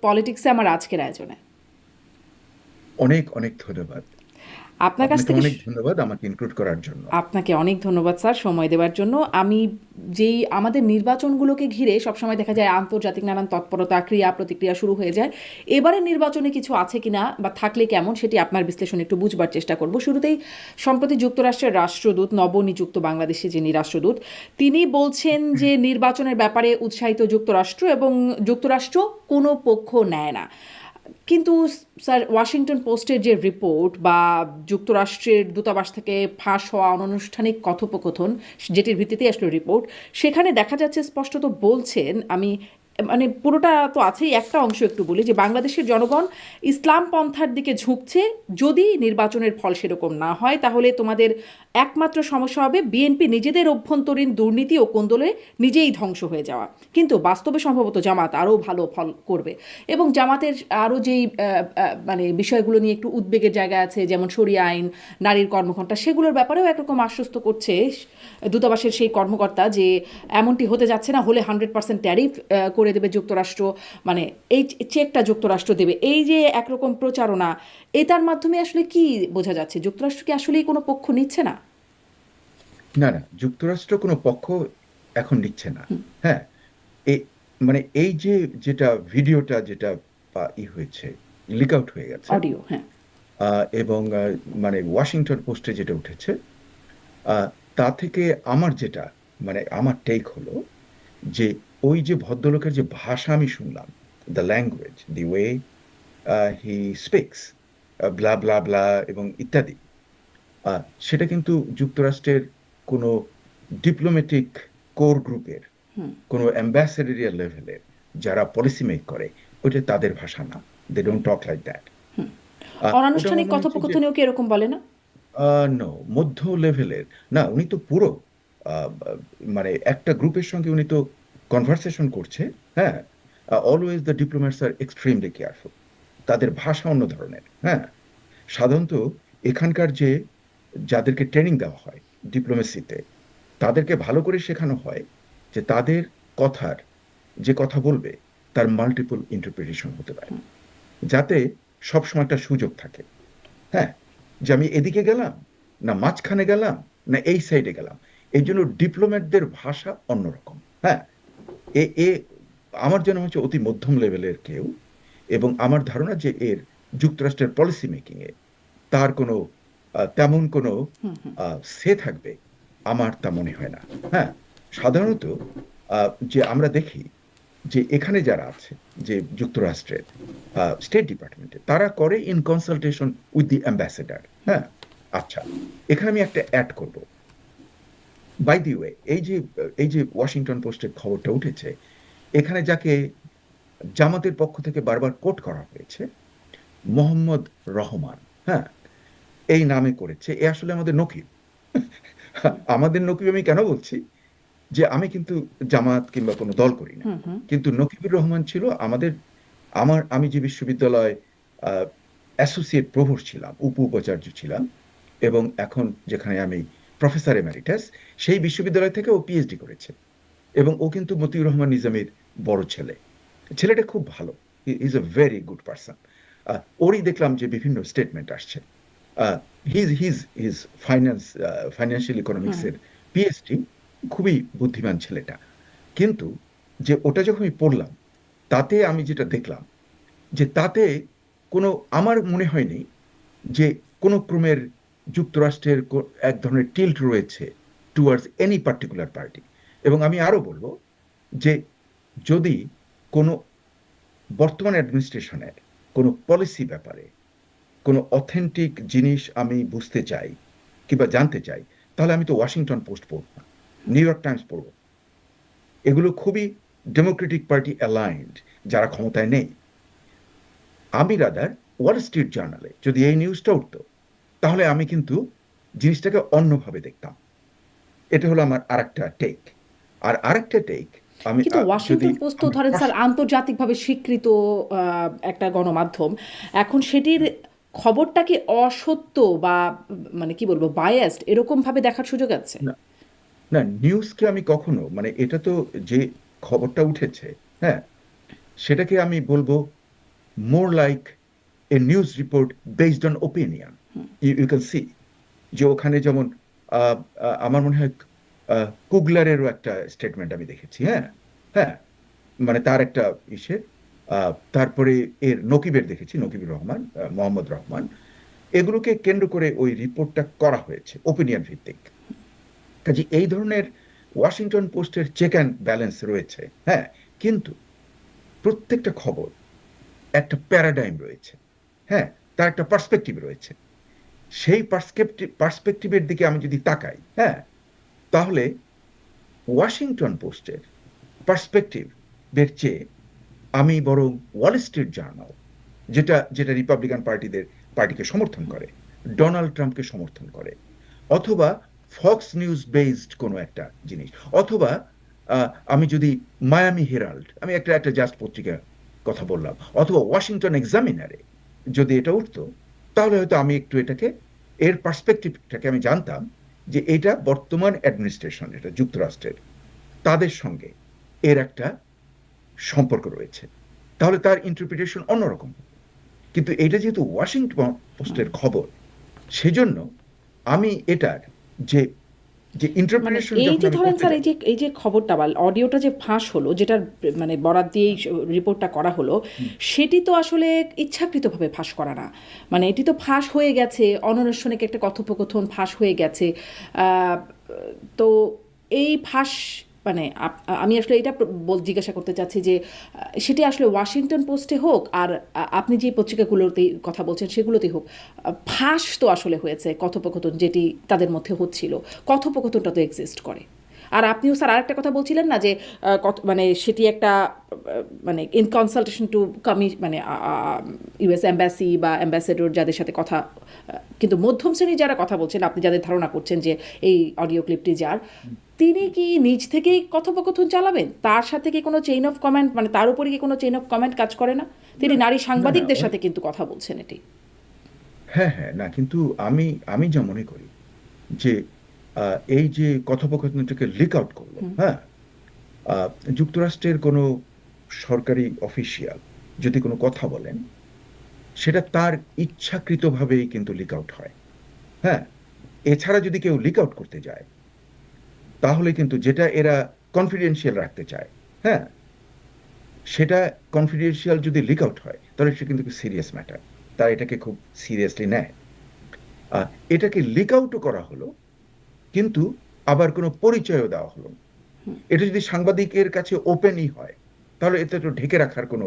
পলিটিক্সে আমার আজকের আয়োজনে। অনেক অনেক ধন্যবাদ। আপনার কাছ আপনাকে থেকে অনেক ধন্যবাদ আমাকে ইনক্লুড করার জন্য। আপনাকে অনেক ধন্যবাদ স্যার সময় দেওয়ার জন্য। আমি যেই আমাদের নির্বাচনগুলোকে ঘিরে সবসময় দেখা যায় আন্তর্জাতিক নানান তৎপরতা, ক্রিয়া প্রতিক্রিয়া শুরু হয়ে যায়। এবারে নির্বাচনে কিছু আছে কিনা বা থাকলে কেমন, সেটি আপনার বিশ্লেষণ একটু বুঝবার চেষ্টা করব। শুরুতেই সম্প্রতি যুক্তরাষ্ট্রের রাষ্ট্রদূত, নবনিযুক্ত বাংলাদেশে যিনি রাষ্ট্রদূত, তিনি বলছেন যে নির্বাচনের ব্যাপারে উৎসাহিত যুক্তরাষ্ট্র এবং যুক্তরাষ্ট্র কোনো পক্ষ নেয় না। কিন্তু স্যার, ওয়াশিংটন পোস্টের যে রিপোর্ট বা যুক্তরাষ্ট্রের দূতাবাস থেকে ফাঁস হওয়া অনানুষ্ঠানিক কথোপকথন, যেটির ভিত্তিতে আসলে রিপোর্ট, সেখানে দেখা যাচ্ছে স্পষ্টত বলছেন, আমি মানে পুরোটা তো আছেই, একটা অংশ একটু বলি, যে বাংলাদেশের জনগণ ইসলাম পন্থার দিকে ঝুঁকছে। যদি নির্বাচনের ফল সেরকম না হয় তাহলে তোমাদের একমাত্র সমস্যা হবে বিএনপি নিজেদের অভ্যন্তরীণ দুর্নীতি ও কোন্দলে নিজেই ধ্বংস হয়ে যাওয়া। কিন্তু বাস্তবে সম্ভবত জামাত আরও ভালো ফল করবে। এবং জামাতের আরও যেই মানে বিষয়গুলো নিয়ে একটু উদ্বেগের জায়গা আছে, যেমন শরিয়া আইন, নারীর কর্মঘণ্টা, সেগুলোর ব্যাপারেও একরকম আশ্বস্ত করছে দূতাবাসের সেই কর্মকর্তা যে এমনটি হতে যাচ্ছে না, হলে 100% ট্যারিফ করে দেবে যুক্তরাষ্ট্র, মানে এই চেকটা যুক্তরাষ্ট্র দেবে। এই যে একরকম প্রচারণা, এটার মাধ্যমে আসলে কি বোঝা যাচ্ছে, যুক্তরাষ্ট্র কি আসলেই কোনো পক্ষ নিচ্ছে না? না না, যুক্তরাষ্ট্র কোনো পক্ষ এখন নিচ্ছে না। হ্যাঁ, এই মানে এই যে যেটা ভিডিওটা যেটা হয়েছে, লিক আউট হয়ে গেছে, অডিও, হ্যাঁ। এবং মানে ওয়াশিংটন পোস্টে যেটা উঠেছে, তা থেকে আমার যেটা মানে আমার টেক হলো যে ওই যে ভদ্রলোকের যে ভাষা আমি শুনলাম, the language, the way he speaks, blah blah blah এবং ইত্যাদি, সেটা কিন্তু যুক্তরাষ্ট্রের কোনো ডিপ্লোম্যাটিক কোর গ্রুপের, কোনো অ্যাম্বাসেডরিয়াল লেভেলের যারা পলিসি মেক করে, ওইটা তাদের ভাষা না। They don't talk like that. ওটা আমার অনানুষ্ঠানিক মনে হচ্ছে যে কথোপকথনেও কি এরকম বলে না? নো, মধ্য লেভেলের না, উনি তো পুরো আহ, মানে একটা গ্রুপের সঙ্গে উনি তো কনভারসেশন করছে। হ্যাঁ, always the diplomats are extremely careful. তাদের ভাষা অন্য ধরনের। হ্যাঁ, সাধারণত এখানকার যে যাদেরকে ট্রেনিং দেওয়া হয় ডিপ্লোমেসিতে, তাদেরকে ভালো করে শেখানো হয় যে তাদের কথার, যে কথা বলবে, তার মাল্টিপল ইন্টারপ্রিটেশন হতে পারে, যাতে সবসময় একটা সুযোগ থাকে। হ্যাঁ, যে আমি এদিকে গেলাম, না মাঝখানে গেলাম, না এই সাইডে গেলাম। এই জন্য ডিপ্লোম্যাটদের ভাষা অন্যরকম। হ্যাঁ, এ এ আমার যেন হচ্ছে অতি মধ্যম লেভেলের কেউ, এবং আমার ধারণা যে এর যুক্তরাষ্ট্রের পলিসি মেকিং এ তার কোনো তেমন কোনো সে থাকবে, আমার তা মনে হয় না। হ্যাঁ, সাধারণত যে আমরা দেখি যে এখানে যারা আছে, যে যুক্তরাষ্ট্রের স্টেট ডিপার্টমেন্টে, তারা করে in consultation with the ambassador. হ্যাঁ, আচ্ছা, এখানে আমি একটা অ্যাড করব। বাই দি ওয়ে, এই যে ওয়াশিংটন পোস্টের খবরটা উঠেছে, এখানে যাকে জামাতের পক্ষ থেকে বারবার কোট করা হয়েছে, মোহাম্মদ রহমান। হ্যাঁ, এই নামে করেছে, এ আসলে আমাদের নকিব। আমাদের নকিব আমি কেন বলছি, যে আমি কিন্তু জামাত কিংবা কোনো দল করি না, কিন্তু নকিবুর রহমান ছিল আমাদের, আমি যে বিশ্ববিদ্যালয় অ্যাসোসিয়েট প্রভোস্ট ছিলাম, উপাচার্য ছিলাম, এবং এখন যেখানে আমি প্রফেসর এমেরিটাস, সেই বিশ্ববিদ্যালয় থেকে ও পিএইচডি করেছে। এবং ও কিন্তু মতিউর রহমান নিজামীর বড় ছেলে। ছেলেটা খুব ভালো, is a very good person. ওরই দেখলাম যে বিভিন্ন স্টেটমেন্ট আসছে। হিজ হিজ ফাইন্যান্সিয়াল ইকোনমিক্স এর পিএইচডি, খুবই বুদ্ধিমান ছেলেটা। কিন্তু যে ওটা যখন আমি পড়লাম, তাতে আমি যেটা দেখলাম, যে তাতে কোনো, আমার মনে হয়নি যে কোনো ক্রমের যুক্তরাষ্ট্রের এক ধরনের টিল্ট রয়েছে টুয়ার্ডস এনি পার্টিকুলার পার্টি। এবং আমি আরো বলবো যে যদি কোনো বর্তমান অ্যাডমিনিস্ট্রেশনের কোনো পলিসি ব্যাপারে কোনো অথেন্টিক জিনিস আমি বুঝতে চাই কিংবা জানতে চাই, তাহলে আমি তো ওয়াশিংটন পোস্ট পড়ব না, নিউ ইয়র্ক টাইমস পড়ব। এগুলো খুবই ডেমোক্রেটিক পার্টি অ্যালাইন্ড, যারা ক্ষমতায় নেই। আমি রাদার ওয়াল স্ট্রিট জার্নালে যদি এই নিউজটা উঠতো, তাহলে আমি কিন্তু জিনিসটাকে অন্যভাবে দেখতাম। এটা হলো আমার আরেকটা টেক। আর আরেকটা টেক, আমি কিন্তু যদি ওয়াশিংটন পোস্ট তো আমি ধরেন স্যার আন্তর্জাতিকভাবে স্বীকৃত একটা গণমাধ্যম। এখন সেটির খবরটা কি অসত্য বা মানে কি বলবো বায়াসড এরকমভাবে দেখার সুযোগ আছে? না না, নিউজকে আমি কখনো মানে এটা তো যে খবরটা উঠেছে, হ্যাঁ, সেটাকে আমি বলবো more like a news report based on opinion. You can see যে ওখানে যেমন আমার মনে হয় কুগলারেরও একটা স্টেটমেন্ট আমি দেখেছি, হ্যাঁ হ্যাঁ, মানে তার একটা ইসে, তারপরে এর নকিবের দেখেছি, নকিবুর রহমান, মোহাম্মদ রহমান, এগুলোকে কেন্দ্র করে ওই রিপোর্টটা করা হয়েছে ওপিনিয়ন ভিত্তিক। কাজে এই ধরনের ওয়াশিংটন পোস্টের চেক অ্যান্ড ব্যালেন্স রয়েছে, হ্যাঁ, কিন্তু প্রত্যেকটা খবর একটা প্যারাডাইম রয়েছে, হ্যাঁ, তার একটা পার্সপেক্টিভ রয়েছে। সেই পার্সপেক্টিভের দিকে আমি যদি তাকাই, হ্যাঁ, তাহলে ওয়াশিংটন পোস্টের পার্সপেক্টিভ এর চেয়ে আমি বরং ওয়াল স্ট্রিট জার্নাল, যেটা যেটা রিপাবলিকান পার্টিকে সমর্থন করে, ডোনাল্ড ট্রাম্পকে সমর্থন করে, অথবা ফক্স নিউজ বেসড কোনো একটা জিনিস, অথবা আমি যদি মায়ামি হেরাল্ড, আমি একটা একটা জাস্ট পত্রিকার কথা বললাম, অথবা ওয়াশিংটন এক্সামিনারে যদি এটা উঠতো, তাহলে হয়তো আমি একটু এটাকে, এর পার্সপেক্টিভটাকে আমি জানতাম যে এটা বর্তমান অ্যাডমিনিস্ট্রেশন, এটা যুক্তরাষ্ট্রের, তাদের সঙ্গে এর একটা সম্পর্ক রয়েছে, তাহলে তার ইন্টারপ্রিটেশন অন্যরকম। কিন্তু এটা যেহেতু ওয়াশিংটন পোস্টের খবর, সেজন্য আমি এটার যে যে মানে ইন্টারপ্রিটেশন এই যখন যে আমি ধরেন করতে স্যার, যাই, এই যে খবরটা বা অডিওটা যে ফাঁস হলো, যেটার মানে বরাত দিয়েই রিপোর্টটা করা হলো, সেটি তো আসলে ইচ্ছাকৃতভাবে ফাঁস করা না। মানে এটি তো ফাঁস হয়ে গেছে, অননুষ্ঠানিক একটা কথোপকথন ফাঁস হয়ে গেছে। তো এই ফাঁস মানে আমি আসলে এটা জিজ্ঞাসা করতে চাচ্ছি যে সেটি আসলে ওয়াশিংটন পোস্টে হোক আর আপনি যে পত্রিকাগুলোতে কথা বলছেন সেগুলোতেই হোক, ফাঁস তো আসলে হয়েছে কথোপকথন যেটি তাদের মধ্যে হচ্ছিল। কথোপকথনটা তো এক্সিস্ট করে। আর আপনিও স্যার আরেকটা কথা বলছিলেন না যে মানে সেটি একটা মানে ইন কনসালটেশন টু মানে ইউএস এম্বাসি বা অ্যাম্বাসেডর যাদের সাথে কথা, কিন্তু মধ্যম শ্রেণীর যারা কথা বলছেন, আপনি যাদের ধারণা করছেন যে এই অডিও ক্লিপটি যার, তিনি কি নিজ থেকেই কথোপকথন চালাবেন? তার সাথে কি কোনো চেইন অফ কমেন্ট, মানে তার উপরে কি কোনো চেইন অফ কমেন্ট কাজ করে না? তিনি নারী না না, সাংবাদিকদের সাথে কিন্তু কথা বলছেন এটি। হ্যাঁ হ্যাঁ, না কিন্তু আমি আমি যা মনে করি যে এই যে কথোপকথনটাকে লিক আউট করলো, হ্যাঁ, আহ, যুক্তরাষ্ট্রের কোনো সরকারি অফিসিয়াল যদি কোনো কথা বলেন, সেটা তার ইচ্ছাকৃতভাবেই কিন্তু লিক আউট হয়, হ্যাঁ। এছাড়া যদি কেউ লিক আউট করতে যায়, তাহলে কিন্তু যেটা এরা কনফিডেন্সিয়াল রাখতে চায়, হ্যাঁ, সেটা কনফিডেন্সিয়াল যদি লিক আউট হয়, তাহলে সে কিন্তু সিরিয়াস ম্যাটার, তারা এটাকে খুব সিরিয়াসলি নেয়। এটাকে লিক আউটও করা হলো, কিন্তু আবার কোনো পরিচয়ও দেওয়া হলো না। এটা যদি সাংবাদিকের কাছে ওপেনই হয়, তাহলে এতে তো ঢেকে রাখার কোনো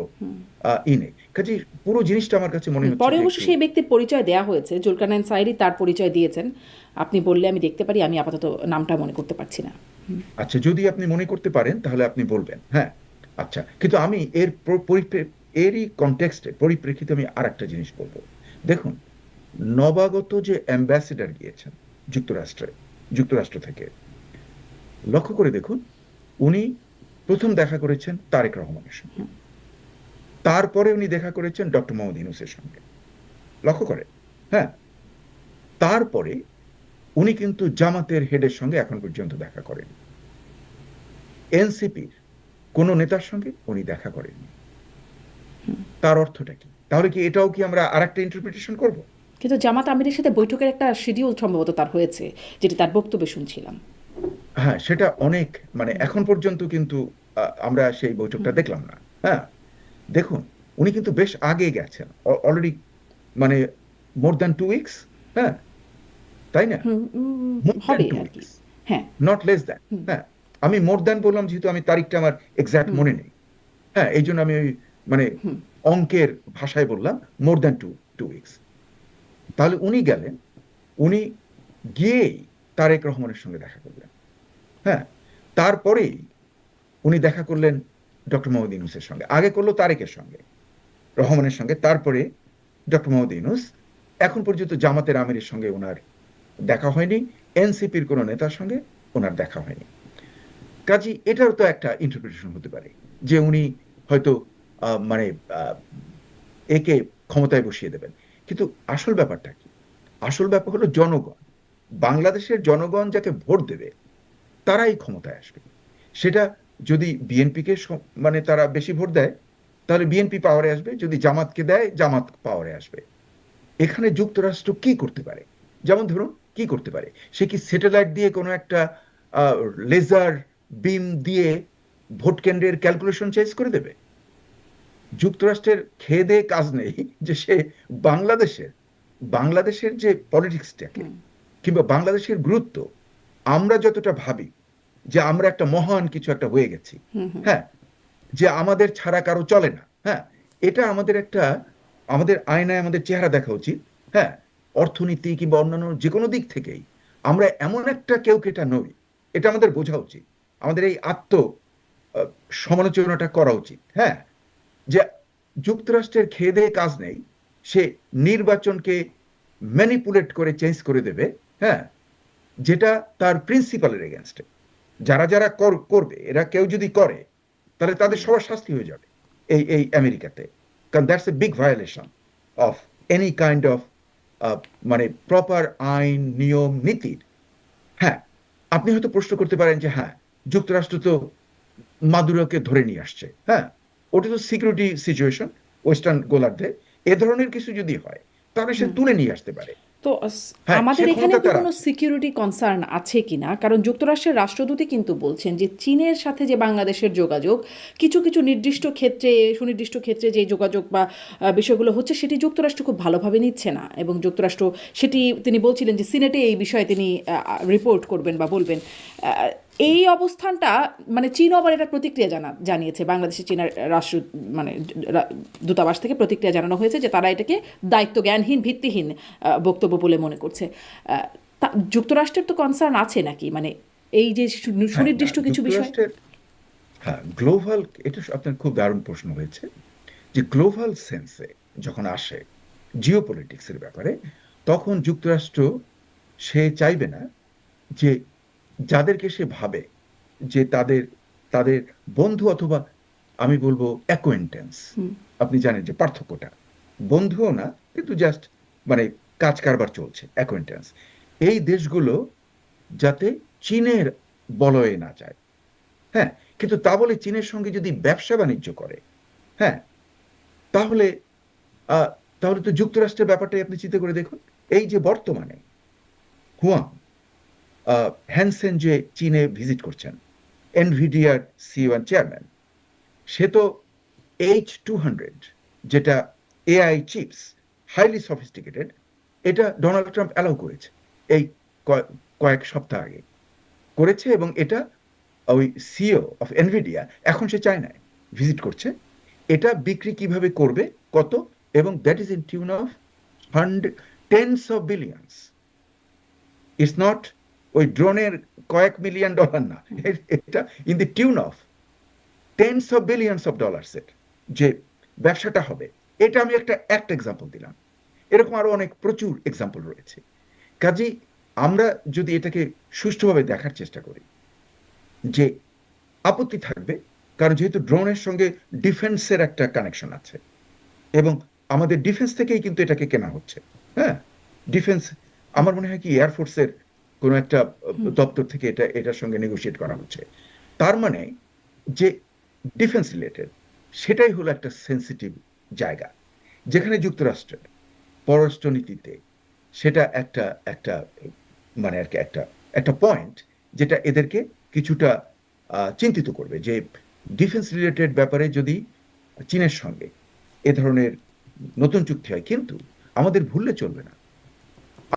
নেই। কাজে পুরো জিনিসটা আমার কাছে মনে হচ্ছে পরে যে অবশ্য একটু, সেই ব্যক্তির পরিচয় দেওয়া হয়েছে, জুলকারনাইন সাইরি তার পরিচয় দিয়েছেন। আপনি বললে আমি দেখতে পারি, আমি আপাতত নামটা মনে করতে পারছি না। আচ্ছা, যদি আপনি মনে করতে পারেন তাহলে আপনি বলবেন, হ্যাঁ। আচ্ছা, কিন্তু আমি এরই কনটেক্সটে, পরিপ্রেক্ষিতে আমি আর একটা জিনিস বলবো। দেখুন, নবাগত যে অ্যাম্বাসেডর গিয়েছেন যুক্তরাষ্ট্র থেকে, লক্ষ্য করে দেখুন, উনি প্রথম দেখা করেছেন তারেক রহমানের সঙ্গে, তারপরে উনি দেখা করেছেন ডক্টর মোহাম্মদ ইউনূসের সঙ্গে, লক্ষ্য করে, হ্যাঁ। তারপরে উনি কিন্তু জামাতের হেডের সঙ্গে এখন পর্যন্ত দেখা করেন, এনসিপির কোন নেতার সঙ্গে উনি দেখা করেননি। তার অর্থটা কি? তাহলে কি এটাও কি আমরা আরেকটা ইন্টারপ্রিটেশন করব? কিন্তু জামাত আমিরের সাথে বৈঠকের একটা শিডিউল সম্ভবত তার হয়েছে, যেটি তার বক্তব্যে শুনছিলাম। হ্যাঁ, সেটা অনেক, মানে এখন পর্যন্ত কিন্তু আমরা সেই বৈঠকটা দেখলাম না, হ্যাঁ। দেখুন, উনি কিন্তু বেশ আগে গেছেন অলরেডি, মানে মোর দ্যান 2 উইকস, হ্যাঁ, তাই না? মোর দ্যান হবে টু আর কি। উইকস হ্যাঁ। নট লেস দ্যান, হ্যাঁ। আমি মোর দ্যান বললাম যেহেতু আমি তারিখটা আমার এক্সাক্ট মনে নেই, হ্যাঁ, এই জন্য আমি ওই মানে অঙ্কের ভাষায় বললাম মোর দ্যান টু উইকস। তাহলে উনি গেলেন, উনি গিয়েই তারেক রহমানের সঙ্গে দেখা করলেন, হ্যাঁ। তারপরেই উনি দেখা করলেন ডক্টর মোহাম্মদ ইউনূসের সঙ্গে, আগে করলো তারেকের সঙ্গে, রহমানের সঙ্গে, তারপরে ডক্টর মোহাম্মদ ইউনূস। এখন পর্যন্ত জামাতের আমিরের সঙ্গে ওনার দেখা হয়নি, এনসিপির কোন নেতার সঙ্গে ওনার দেখা হয়নি। কাজী এটারও তো একটা ইন্টারপ্রিটেশন হতে পারে যে উনি হয়তো মানে একে ক্ষমতায় বসিয়ে দেবেন। কিন্তু আসল ব্যাপারটা কি? আসল ব্যাপার হলো জনগণ, বাংলাদেশের জনগণ যাকে ভোট দেবে তারাই ক্ষমতায় আসবে। সেটা যদি বিএনপিকে মানে তারা বেশি ভোট দেয়, তাহলে বিএনপি পাওয়ারে আসবে, যদি জামাতকে দেয় জামাত পাওয়ারে আসবে। এখানে যুক্তরাষ্ট্র কি করতে পারে? যেমন ধরুন কি করতে পারে, সে কি স্যাটেলাইট দিয়ে কোনো একটা লেজার বিম দিয়ে ভোট কেন্দ্রের ক্যালকুলেশন চেঞ্জ করে দেবে? যুক্তরাষ্ট্রের খেয়ে দেয়ে কাজ নেই যে সে বাংলাদেশের বাংলাদেশের যে পলিটিক্সটাকে কিংবা বাংলাদেশের গুরুত্ব আমরা যতটা ভাবি যে আমরা একটা মহান কিছু একটা হয়ে গেছি, হ্যাঁ, যে আমাদের ছাড়া কারো চলে না, হ্যাঁ, এটা আমাদের একটা, আমাদের আয়নায় আমাদের চেহারা দেখা উচিত, হ্যাঁ, অর্থনীতি কিংবা অন্যান্য যে কোনো দিক থেকেই আমরা এমন একটা কেউ কেটা নই, এটা আমাদের বোঝা উচিত। আমাদের এই সমালোচনাটা করা উচিত, হ্যাঁ, যে যুক্তরাষ্ট্রের খেয়ে দেয়ে কাজ নেই, সে নির্বাচনকে ম্যানিপুলেট করে চেঞ্জ করে দেবে, হ্যাঁ, যেটা তার প্রিন্সিপালের এগেনস্টে। যারা যারা করবে, এরা কেউ যদি করে তাহলে তাদের সবার শাস্তি হয়ে যাবে এই এই আমেরিকাতে, কারণ that's a big violation of any kind of মানে প্রপার আইন নিয়ম নীতির। হ্যাঁ, আপনি হয়তো প্রশ্ন করতে পারেন যে হ্যাঁ, যুক্তরাষ্ট্র তো মাদুরোকে ধরে নিয়ে আসছে, হ্যাঁ, ওটা তো সিকিউরিটি সিচুয়েশন ওয়েস্টার্ন গোলার্ধে, এ ধরনের কিছু যদি হয় তাহলে সে তুলে নিয়ে আসতে পারে। তো হ্যাঁ, আমাদের সে এখানে ক্ষমতা কি তার কোনো আছে। সিকিউরিটি কনসার্ন আছে কিনা? কারণ যুক্তরাষ্ট্রের রাষ্ট্রদূতই কিন্তু বলছেন যে চীনের সাথে যে বাংলাদেশের যোগাযোগ কিছু কিছু নির্দিষ্ট ক্ষেত্রে, সুনির্দিষ্ট ক্ষেত্রে যে যোগাযোগ বা বিষয়গুলো হচ্ছে সেটি যুক্তরাষ্ট্র খুব ভালোভাবে নিচ্ছে না, এবং যুক্তরাষ্ট্র সেটি তিনি বলছিলেন যে সিনেটে এই বিষয়ে তিনি রিপোর্ট করবেন বা বলবেন। এই অবস্থানটা মানে চীন আবার এটা প্রতিক্রিয়া জানিয়েছে, বাংলাদেশের চীনের রাষ্ট্র মানে দূতাবাস থেকে প্রতিক্রিয়া জানানো হয়েছে যে তারা এটাকে দায়িত্ব জ্ঞানহীন, ভিত্তিহীন বক্তব্য বলে মনে করছে। যুক্তরাষ্ট্রের তো কনসার্ন আছে নাকি, মানে এই যে হ্যাঁ, না, সুনির্দিষ্ট কিছু বিষয়? যুক্তরাষ্ট্রের, হ্যাঁ, গ্লোবাল, এটা আপনার খুব দারুণ প্রশ্ন হয়েছে, যে গ্লোবাল সেন্সে যখন আসে জিও পলিটিক্সের ব্যাপারে, তখন যুক্তরাষ্ট্র সে চাইবে না যে যাদেরকে সে ভাবে যে তাদের তাদের বন্ধু অথবা আমি বলবো অ্যাকোয়েন্টেন্স, আপনি জানেন যে পার্থক্যটা, বন্ধুও না কিন্তু জাস্ট মানে কাজ কারবার চলছে, অ্যাকোয়েন্টেন্স, এই দেশগুলো যাতে চীনের বলয়ে না যায়। হ্যাঁ, কিন্তু তা বলে চীনের সঙ্গে যদি ব্যবসা বাণিজ্য করে, হ্যাঁ, তাহলে তাহলে তো যুক্তরাষ্ট্রের ব্যাপারটাই আপনি চিন্তা করে দেখুন। এই যে বর্তমানে হুয়াং হ্যানসেন যে চীনে ভিজিট করছেন, এনভিডিআর C1 চেয়ারম্যান, সে তো H200 যেটা এআই চিপস, হাইলি সফিস্টিকেটেড, এটা ডোনাল্ড ট্রাম্প অ্যালাউ করেছে এই কয়েক সপ্তাহ আগে করেছে, এবং এটা ওই সিও অফ এনভিডিয়া এখন সে চায়নায় ভিজিট করছে। এটা বিক্রি কিভাবে করবে, কত, এবং that is in tune of tens of billions. It's not ওই ড্রোনের কয়েক মিলিয়ন ডলার না, এটা in the tune of tens of billions of ডলার্সের যে ব্যবসাটা হবে। এটা আমি একটা এক্সাম্পল দিলাম, এরকম আরো অনেক প্রচুর এক্সাম্পল রয়েছে। কাজেই আমরা যদি এটাকে সুষ্ঠুভাবে দেখার চেষ্টা করি, যে আপত্তি থাকবে, কারণ যেহেতু ড্রোনের সঙ্গে ডিফেন্সের একটা কানেকশন আছে, এবং আমাদের ডিফেন্স থেকেই কিন্তু এটাকে কেনা হচ্ছে, হ্যাঁ, ডিফেন্স, আমার মনে হয় কি এয়ারফোর্সের কোনো একটা দপ্তর থেকে এটার সঙ্গে নেগোশিয়েট করা হচ্ছে। তার মানে যে ডিফেন্স রিলেটেড, সেটাই হলো একটা সেন্সিটিভ জায়গা, যেখানে যুক্তরাষ্ট্রের পররাষ্ট্রনীতিতে সেটা একটা একটা মানে আর কি একটা একটা পয়েন্ট, যেটা এদেরকে কিছুটা চিন্তিত করবে, যে ডিফেন্স রিলেটেড ব্যাপারে যদি চীনের সঙ্গে এ ধরনের নতুন চুক্তি হয়। কিন্তু আমাদের ভুললে চলবে না,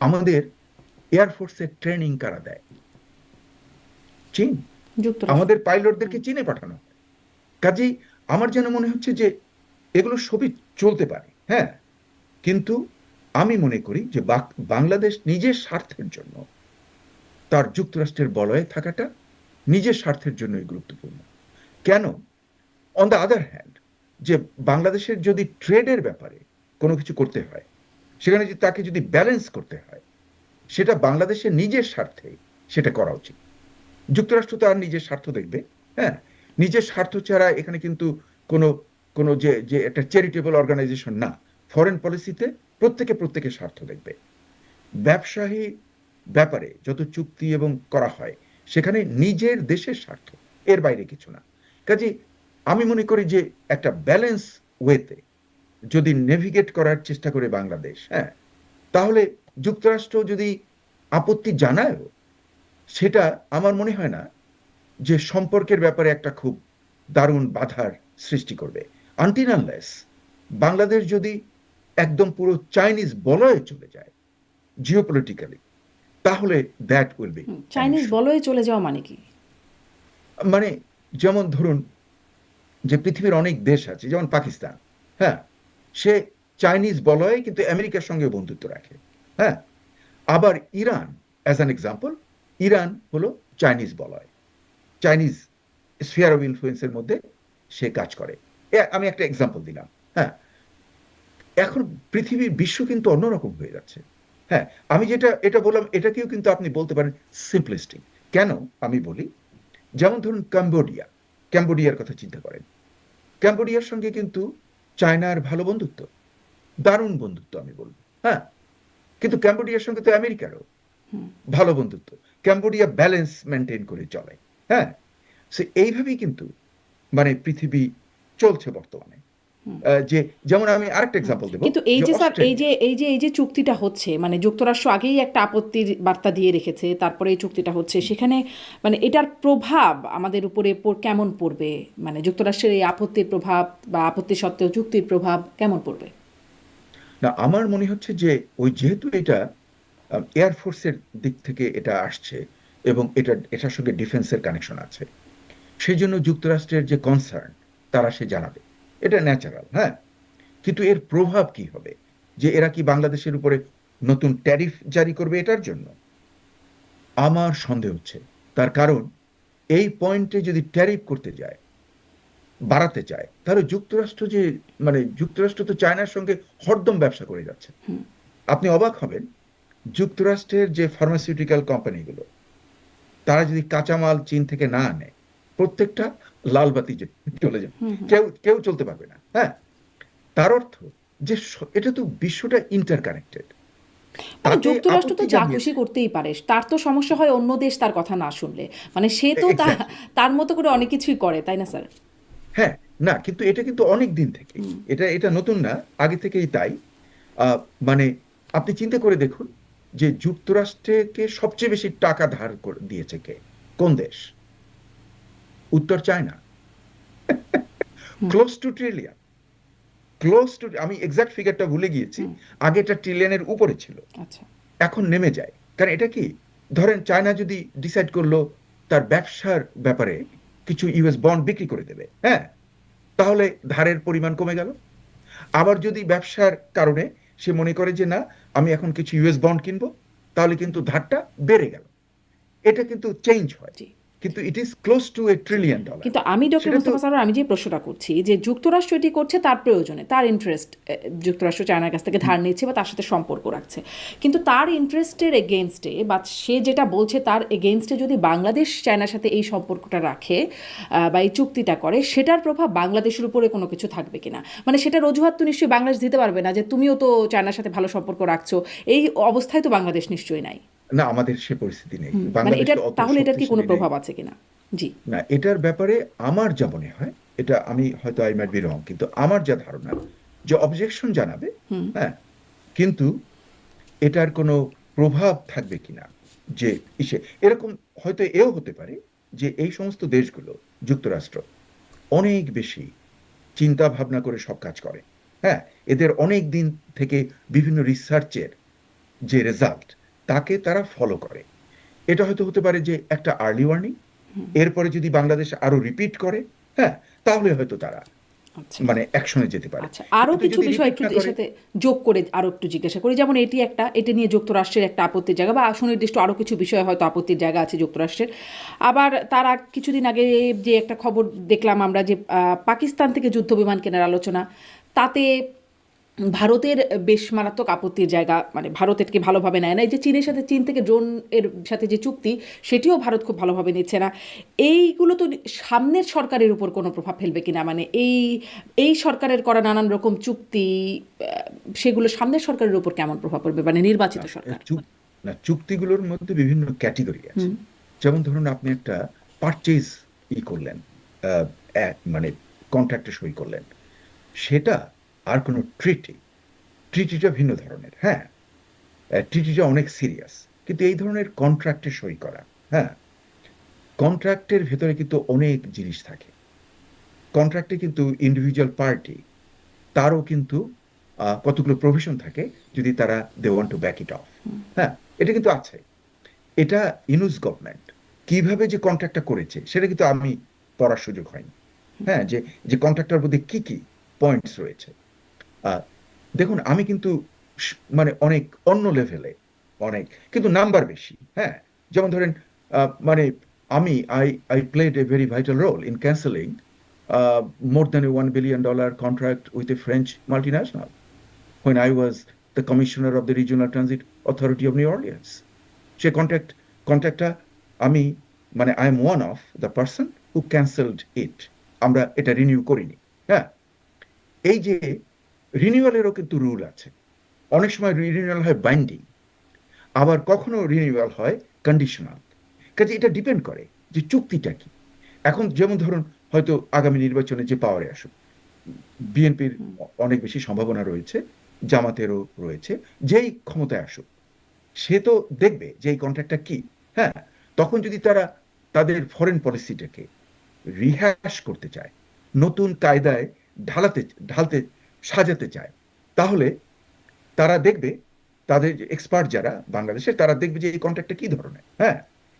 আমাদের এয়ারফোর্সের ট্রেনিং কারা দেয়? চীন। যুক্তরাষ্ট্র। আমাদের পাইলটদেরকে চীনে পাঠানো হয়। কাজেই আমার যেন মনে হচ্ছে যে এগুলো সবই চলতে পারে, হ্যাঁ, কিন্তু আমি মনে করি যে বাংলাদেশ নিজের স্বার্থের জন্য তার যুক্তরাষ্ট্রের বলয়ে থাকাটা নিজের স্বার্থের জন্যই গুরুত্বপূর্ণ। কেন? অন দ্য আদার হ্যান্ড, যে বাংলাদেশের যদি ট্রেডের ব্যাপারে কোনো কিছু করতে হয়, সেখানে যদি তাকে যদি ব্যালেন্স করতে হয়, সেটা বাংলাদেশের নিজের স্বার্থে সেটা করা উচিত। যুক্তরাষ্ট্র তো আর নিজের স্বার্থ দেখবে, হ্যাঁ, নিজের স্বার্থ ছাড়া এখানে কিন্তু কোনো কোনো যে যে একটা চ্যারিটেবল অর্গানাইজেশন না। ফরেন পলিসিতে প্রত্যেকের স্বার্থ দেখবে। ব্যবসায়ী ব্যাপারে যত চুক্তি এবং করা হয়, সেখানে নিজের দেশের স্বার্থ, এর বাইরে কিছু না। কাজে আমি মনে করি যে একটা ব্যালেন্স ওয়েতে যদি নেভিগেট করার চেষ্টা করে বাংলাদেশ, হ্যাঁ, তাহলে যুক্তরাষ্ট্র যদি আপত্তি জানায়ও, সেটা আমার মনে হয় না যে সম্পর্কের ব্যাপারে একটা খুব দারুণ বাধার সৃষ্টি করবে। আনটিল আনলেস বাংলাদেশ যদি একদম পুরো চাইনিজ বলয়ে চলে যায় জিওপলিটিক্যালি, তাহলে দ্যাট উইল বি চাইনিজ বলয়ে চলে যাওয়া মানে কি? মানে যেমন ধরুন যে পৃথিবীর অনেক দেশ আছে, যেমন পাকিস্তান, হ্যাঁ, সে চাইনিজ বলয়ে কিন্তু আমেরিকার সঙ্গে বন্ধুত্ব রাখে, হ্যাঁ। আবার Iran, as an example, Iran হলো চাইনিজ বলয়, চাইনিজ স্ফিয়ার অফ ইনফ্লুয়েন্সের মধ্যে সে কাজ করে। আমি একটা এক্সাম্পল দিলাম, হ্যাঁ। এখন পৃথিবীর বিশ্ব কিন্তু অন্যরকম হয়ে যাচ্ছে, হ্যাঁ। আমি যেটা এটা বললাম, এটাকেও কিন্তু আপনি বলতে পারেন সিম্পলিস্টিক। কেন আমি বলি, যেমন ধরুন ক্যাম্বোডিয়ার কথা চিন্তা করেন। ক্যাম্বোডিয়ার সঙ্গে কিন্তু চায়নার ভালো বন্ধুত্ব, দারুণ বন্ধুত্ব আমি বলবো, হ্যাঁ। কিন্তু ক্যাম্বোডিয়ার সঙ্গে তো আমেরিকারও ভালো বন্ধুত্ব। ক্যাম্বোডিয়া ব্যালেন্স মেনটেন করে চলে, হ্যাঁ। সে এইভাবেই কিন্তু মানে পৃথিবী চলছে বর্তমানে। যে যেমন আমি আরেকটা এক্সাম্পল দেবো, কিন্তু এই যে যে স্যার অস্ট্রেলিয়া, এই যে চুক্তিটা হচ্ছে, মানে যুক্তরাষ্ট্র আগেই একটা আপত্তির বার্তা দিয়ে রেখেছে, তারপরে এই চুক্তিটা হচ্ছে, সেখানে মানে এটার প্রভাব আমাদের উপরে কেমন পড়বে? মানে যুক্তরাষ্ট্রের এই আপত্তির প্রভাব বা আপত্তি সত্ত্বেও চুক্তির প্রভাব কেমন পড়বে? না আমার মনে হচ্ছে যে ওই যেহেতু এটা এয়ারফোর্সের দিক থেকে এটা আসছে এবং এটার সঙ্গে ডিফেন্সের কানেকশন আছে, সেই জন্য যুক্তরাষ্ট্রের যে কনসার্ন তারা সে জানাবে, এটা ন্যাচারাল, হ্যাঁ। কিন্তু এর প্রভাব কি হবে, যে এরা কি বাংলাদেশের উপরে নতুন ট্যারিফ জারি করবে এটার জন্য? আমার সন্দেহ হচ্ছে। তার কারণ এই পয়েন্টে যদি ট্যারিফ করতে যায়, বাড়াতে চায়, তাহলে যুক্তরাষ্ট্র যে মানে যুক্তরাষ্ট্র তো চায়নার সঙ্গে হরদম ব্যবসা করে যাচ্ছে। আপনি অবাক হবেন, যুক্তরাষ্ট্রের যে ফার্মাসিউটিক্যাল কোম্পানিগুলো, তারা যদি কাঁচামাল চীন থেকে না আনে, প্রত্যেকটা লাল বাতি চলে যাবে, কেউ কেউ চলতে পারবে না, হ্যাঁ। তার অর্থ যে এটা তো বিশ্বটা ইন্টারকানেক্টেড। মানে তাতে যুক্তরাষ্ট্র তো আপত্তি যা খুশি জানিয়েছে, করতেই পারে, তার তো সমস্যা হয় অন্য দেশ তার কথা না শুনলে। মানে সে তো এক্স্যাক্টলি, তার মতো করে অনেক কিছুই করে, তাই না স্যার? হ্যাঁ। না কিন্তু এটা কিন্তু অনেক দিন থেকে, এটা এটা নতুন না, আগে থেকেই তাই। আহ, মানে আপনি চিন্তা করে দেখুন যে যুক্তরাষ্ট্রকে সবচেয়ে বেশি টাকা ধার করে দিয়েছে কে, কোন দেশ? উত্তর China, close two trillion, close two, আমি এক্সাক্ট ফিগারটা ভুলে গিয়েছি, আগে এটা ট্রিলিয়নের উপরে ছিল, আচ্ছা। এখন নেমে যায়। কারণ এটা কি, ধরেন চায়না যদি ডিসাইড করলো তার ব্যবসার ব্যাপারে কিছু ইউএস বন্ড বিক্রি করে দেবে, হ্যাঁ, তাহলে ধারের পরিমাণ কমে গেল। আবার যদি ব্যবসার কারণে সে মনে করে যে না, আমি এখন কিছু ইউএস বন্ড কিনবো, তাহলে কিন্তু ধারটা বেড়ে গেল। এটা কিন্তু চেঞ্জ হয়, জি। কিন্তু it is close two $1 trillion. কিন্তু আমি ডক্টর সেটা তো মুস্তাফা স্যার, আমি যে প্রশ্নটা করছি যে যুক্তরাষ্ট্র এটি করছে তার প্রয়োজনে, তার ইন্টারেস্ট, যুক্তরাষ্ট্র চায়নার কাছ থেকে ধার নিচ্ছে বা তার সাথে সম্পর্ক রাখছে, কিন্তু তার ইন্টারেস্টের এগেনস্টে বা সে যেটা বলছে তার এগেনস্টে যদি বাংলাদেশ চায়নার সাথে এই সম্পর্কটা রাখে বা এই চুক্তিটা করে, সেটার প্রভাব বাংলাদেশের উপরে কোনো কিছু থাকবে কিনা? মানে সেটার অজুহাত তো নিশ্চয়ই বাংলাদেশ দিতে পারবে না যে তুমিও তো চায়নার সাথে ভালো সম্পর্ক রাখছো, এই অবস্থায় তো বাংলাদেশ নিশ্চয়ই নাই। না, আমাদের সে পরিস্থিতি নেই, মানে বাংলাদেশ এটার তো অত তাহলে এটার কি কোনো শক্তিশালী নেই। প্রভাব আছে কিনা? জি। না, এটার ব্যাপারে আমার যা মনে হয়, এটা আমি হয়তো আই মাইট বি রং, কিন্তু আমার যা ধারণা, যে অবজেকশন জানাবে, হ্যাঁ, কিন্তু এটার কোনো প্রভাব থাকবে কিনা, যে ইসে এরকম হয়তো এও হতে পারে যে এই সমস্ত দেশগুলো, যুক্তরাষ্ট্র অনেক বেশি চিন্তা ভাবনা করে সব কাজ করে, হ্যাঁ। এদের অনেক দিন থেকে বিভিন্ন রিসার্চের যে রেজাল্ট, তাকে তারা ফলো করে। এটা হয়তো হতে পারে যে একটা আর্লি ওয়ার্নিং, এরপরে যদি বাংলাদেশ আরো রিপিট করে, হ্যাঁ, তাহলে হয়তো তারা আচ্ছা। মানে অ্যাকশনে যেতে পারে। আচ্ছা, আরও কিন্তু কিছু যদি বিষয় রিপিট একটু না এর করে, সাথে যোগ করে আরও একটু জিজ্ঞাসা করি। যেমন এটি একটা, এটা নিয়ে যুক্তরাষ্ট্রের একটা আপত্তির জায়গা বা সুনির্দিষ্ট আরও কিছু বিষয়ে হয়তো আপত্তির জায়গা আছে যুক্তরাষ্ট্রের। আবার কিছুদিন আগে যে একটা খবর দেখলাম আমরা, যে পাকিস্তান থেকে যুদ্ধ বিমান কেনার আলোচনা, তাতে ভারতের বেশ মারাত্মক আপত্তির জায়গা, মানে ভারত এটাকে ভালোভাবে নেয় না। এই যে চীনের সাথে, চীন থেকে ড্রোন এর সাথে যে চুক্তি, সেটিও ভারত খুব ভালোভাবে নিচ্ছে না। এইগুলো তো সামনের সরকারের উপর কোনো প্রভাব ফেলবে কিনা? মানে এই সরকারের করা নানান রকম চুক্তি, সেগুলো সামনের সরকারের উপর কেমন প্রভাব পড়বে, মানে নির্বাচিত না, সরকার? না, চুক্তিগুলোর মধ্যে বিভিন্ন ক্যাটেগরি আছে। যেমন ধরুন আপনি একটা পারচেজ করলেন, মানে কন্ট্রাক্টে সই করলেন, সেটা আর কোনো ট্রিটিটা ভিন্ন ধরনের। হ্যাঁ, ট্রিটিটা অনেক সিরিয়াস, কিন্তু এই ধরনের কন্ট্রাক্টে সই করা, হ্যাঁ, কন্ট্রাক্টের ভেতরে কিন্তু অনেক জিনিস থাকে। কন্ট্রাক্টে কিন্তু ইন্ডিভিজুয়াল পার্টি তারও কিন্তু কতগুলো প্রভিশন থাকে, যদি তারা they want to back it off. হ্যাঁ, এটা কিন্তু আছে। এটা ইউনুস গভর্নমেন্ট কিভাবে যে কন্ট্রাক্টটা করেছে সেটা কিন্তু আমি পড়ার সুযোগ হয়নি। হ্যাঁ, যে যে কন্ট্রাক্টটার মধ্যে কি কি পয়েন্টস রয়েছে। আহ, দেখুন, আমি কিন্তু মানে অনেক অন্য লেভেলে, অনেক কিন্তু নাম্বার বেশি। হ্যাঁ, যেমন ধরেন মানে আমি I played a very vital role in cancelling more than $1 billion contract with a French multinational when I was the commissioner of the Regional Transit Authority of New Orleans. সে কন্ট্রাক্টটা আমি, মানে I am one of the person who cancelled it. আমরা এটা renew করিনি। হ্যাঁ, এই যে রিনিউয়ালেরও কিন্তু রুল আছে। অনেক সময় রিনিউয়াল হয় বাইন্ডিং, আবার কখনো রিনিউয়াল হয় কন্ডিশনাল। কাজে এটা ডিপেন্ড করে যে চুক্তিটা কি। এখন যেমন ধরুন, হয়তো আগামী নির্বাচনে যে পাওয়ারে আসুক, বিএনপির অনেক বেশি সম্ভাবনা রয়েছে, জামাতেরও রয়েছে, যেই ক্ষমতায় আসুক সে তো দেখবে যে এই কন্ট্রাক্টটা কি। হ্যাঁ, তখন যদি তারা তাদের ফরেন পলিসিটাকে রিহ্যাশ করতে চায়, নতুন কায়দায় ঢালতে সাজাতে চায়, তাহলে তারা দেখবে, তাদের এক্সপার্ট যারা বাংলাদেশের, তারা দেখবে যে এই কন্ট্রাক্টটা কি ধরনের। হ্যাঁ,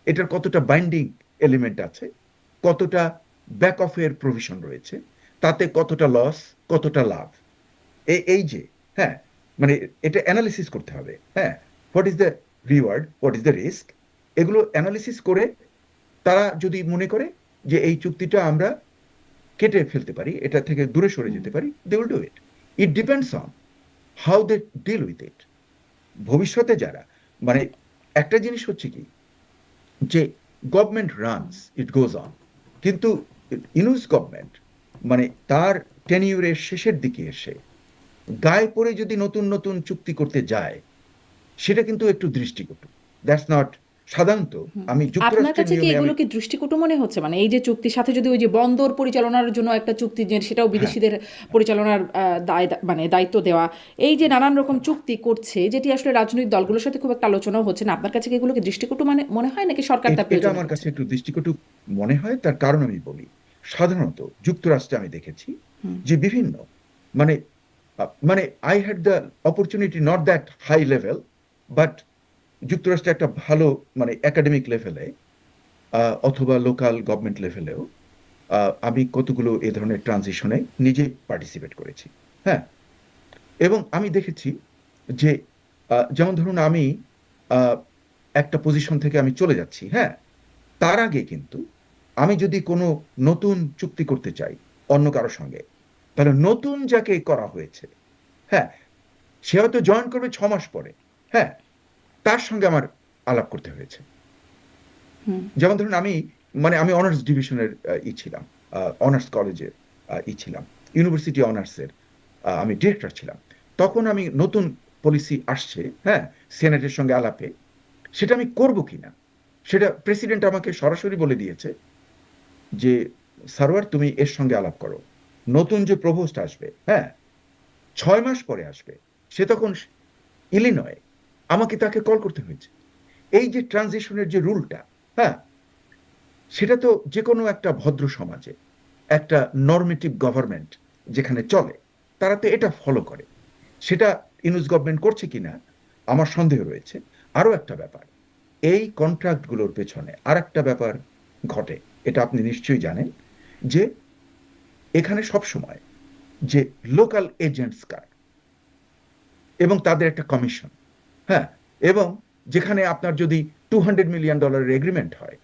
এটার কতটা বাইন্ডিং এলিমেন্ট আছে, কতটা ব্যাক অফ এর প্রভিশন রয়েছে, তাতে কতটা লস, কতটা লাভ, এই যে, হ্যাঁ, মানে এটা অ্যানালিসিস করতে হবে। হ্যাঁ, what is the reward, what is the risk, এগুলো অ্যানালিসিস করে তারা যদি মনে করে যে এই চুক্তিটা আমরা কেটে ফেলতে পারি, এটা থেকে দূরে সরে যেতে পারি, they will do it. It depends on how they deal with it. ভবিষ্যতে যারা, মানে একটা জিনিস হচ্ছে কি, যে government runs, it goes on, কিন্তু ইউনুস গভর্নমেন্ট মানে তার টেনিউরের শেষের দিকে এসে গায়ে পড়ে যদি নতুন নতুন চুক্তি করতে যায়, সেটা কিন্তু একটু দৃষ্টিকটু। দ্যাটস নট, সাধারণত আমি আপনার যুক্তরাষ্ট্রের কাছে কি নিয়মে আমি, এগুলো কি দৃষ্টিকটু মনে হচ্ছে? মানে এই যে চুক্তির সাথে যদি ওই যে বন্দর পরিচালনার জন্য একটা চুক্তি, যে সেটাও হ্যাঁ, বিদেশিদের পরিচালনার মানে দায়িত্ব দেওয়া, এই যে নানান রকম চুক্তি করছে, যেটি আসলে রাজনৈতিক দলগুলোর সাথে খুব একটা আলোচনাও হচ্ছে না, আপনার কাছে কি এগুলোকে দৃষ্টিকটু মানে মনে হয়, নাকি সরকার তার এটা প্রয়োজনে আমার করছে? কাছে একটু দৃষ্টিকটু মনে হয়। তার কারণ আমি বলি, সাধারণত যুক্তরাষ্ট্রে আমি দেখেছি যে বিভিন্ন, মানে মানে I had the opportunity, not that high level, but যুক্তরাষ্ট্রে একটা ভালো, মানে একাডেমিক লেভেলে অথবা লোকাল গভর্নমেন্ট লেভেলেও আমি কতগুলো এ ধরনের ট্রানজিশনে নিজে পার্টিসিপেট করেছি। হ্যাঁ, এবং আমি দেখেছি যে যেমন ধরুন আমি আহ, একটা পজিশন থেকে আমি চলে যাচ্ছি। হ্যাঁ, তার আগে কিন্তু আমি যদি কোনো নতুন চুক্তি করতে চাই অন্য কারোর সঙ্গে, তাহলে নতুন যাকে করা হয়েছে, হ্যাঁ, সে হয়তো জয়েন করবে 6 মাস পরে। হ্যাঁ, তার সঙ্গে আমার আলাপ করতে হয়েছে। যেমন ধরুন আমি, মানে আমি অনার্স ডিভিশনের ছিলাম, অনার্স কলেজের ছিলাম, ইউনিভার্সিটি অনার্সের আমি ডিরেক্টর ছিলাম। তখন আমি নতুন পলিসি আসছে, হ্যাঁ, সেনেটের সঙ্গে আলাপে, সেটা আমি করব কিনা, সেটা প্রেসিডেন্ট আমাকে সরাসরি বলে দিয়েছে যে সারোয়ার, তুমি এর সঙ্গে আলাপ করো, নতুন যে প্রপোজড আসবে, হ্যাঁ, 6 মাস পরে আসবে। সে তখন ইলিনয়, আমাকে তাকে কল করতে হয়েছে। এই যে ট্রানজিশনের যে রুলটা, হ্যাঁ, সেটা তো যে কোনো একটা ভদ্র সমাজে, একটা নরমেটিভ গভর্নমেন্ট যেখানে চলে, তারা তো এটা ফলো করে। সেটা ইউনুস গভর্নমেন্ট করছে কিনা আমার সন্দেহ রয়েছে। আরো একটা ব্যাপার, এই কন্ট্রাক্টগুলোর পেছনে আর একটা ব্যাপার ঘটে, এটা আপনি নিশ্চয়ই জানেন, যে এখানে সব সময় যে লোকাল এজেন্টস কার, এবং তাদের একটা কমিশন। হ্যাঁ, এবং যেখানে আপনার যদি $200 মিলিয়ন এগ্রিমেন্ট হয়,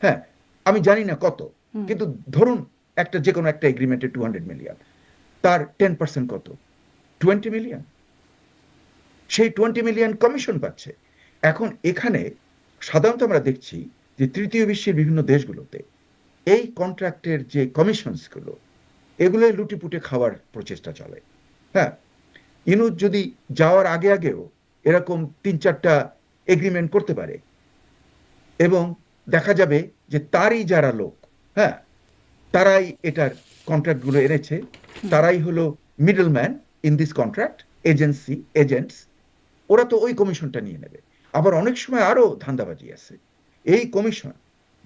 হ্যাঁ, আমি জানি না কত, কিন্তু ধরুন একটা যে কোনো একটা এগ্রিমেন্টে 200 মিলিয়ন, তার 10% কত, 20 মিলিয়ন। সেই 20 মিলিয়ন কমিশন পাচ্ছে। এখন এখানে সাধারণত আমরা দেখছি যে তৃতীয় বিশ্বের বিভিন্ন দেশগুলোতে এই কন্ট্রাক্টের যে কমিশনস গুলো, এগুলো লুটিপুটে খাওয়ার প্রচেষ্টা চলে। হ্যাঁ, ইনুস যদি যাওয়ার আগে আগেও এরকম 3-4টা এগ্রিমেন্ট করতে পারে, এবং দেখা যাবে যে তারই যারা লোক, হ্যাঁ, তারাই এটার কন্ট্রাক্টগুলো এনেছে তারাই হলো middleman in this contract, agents, ওরা তো ওই কমিশনটা নিয়ে নেবে। আবার অনেক সময় আরো ধান্দাবাজি আছে। এই কমিশন,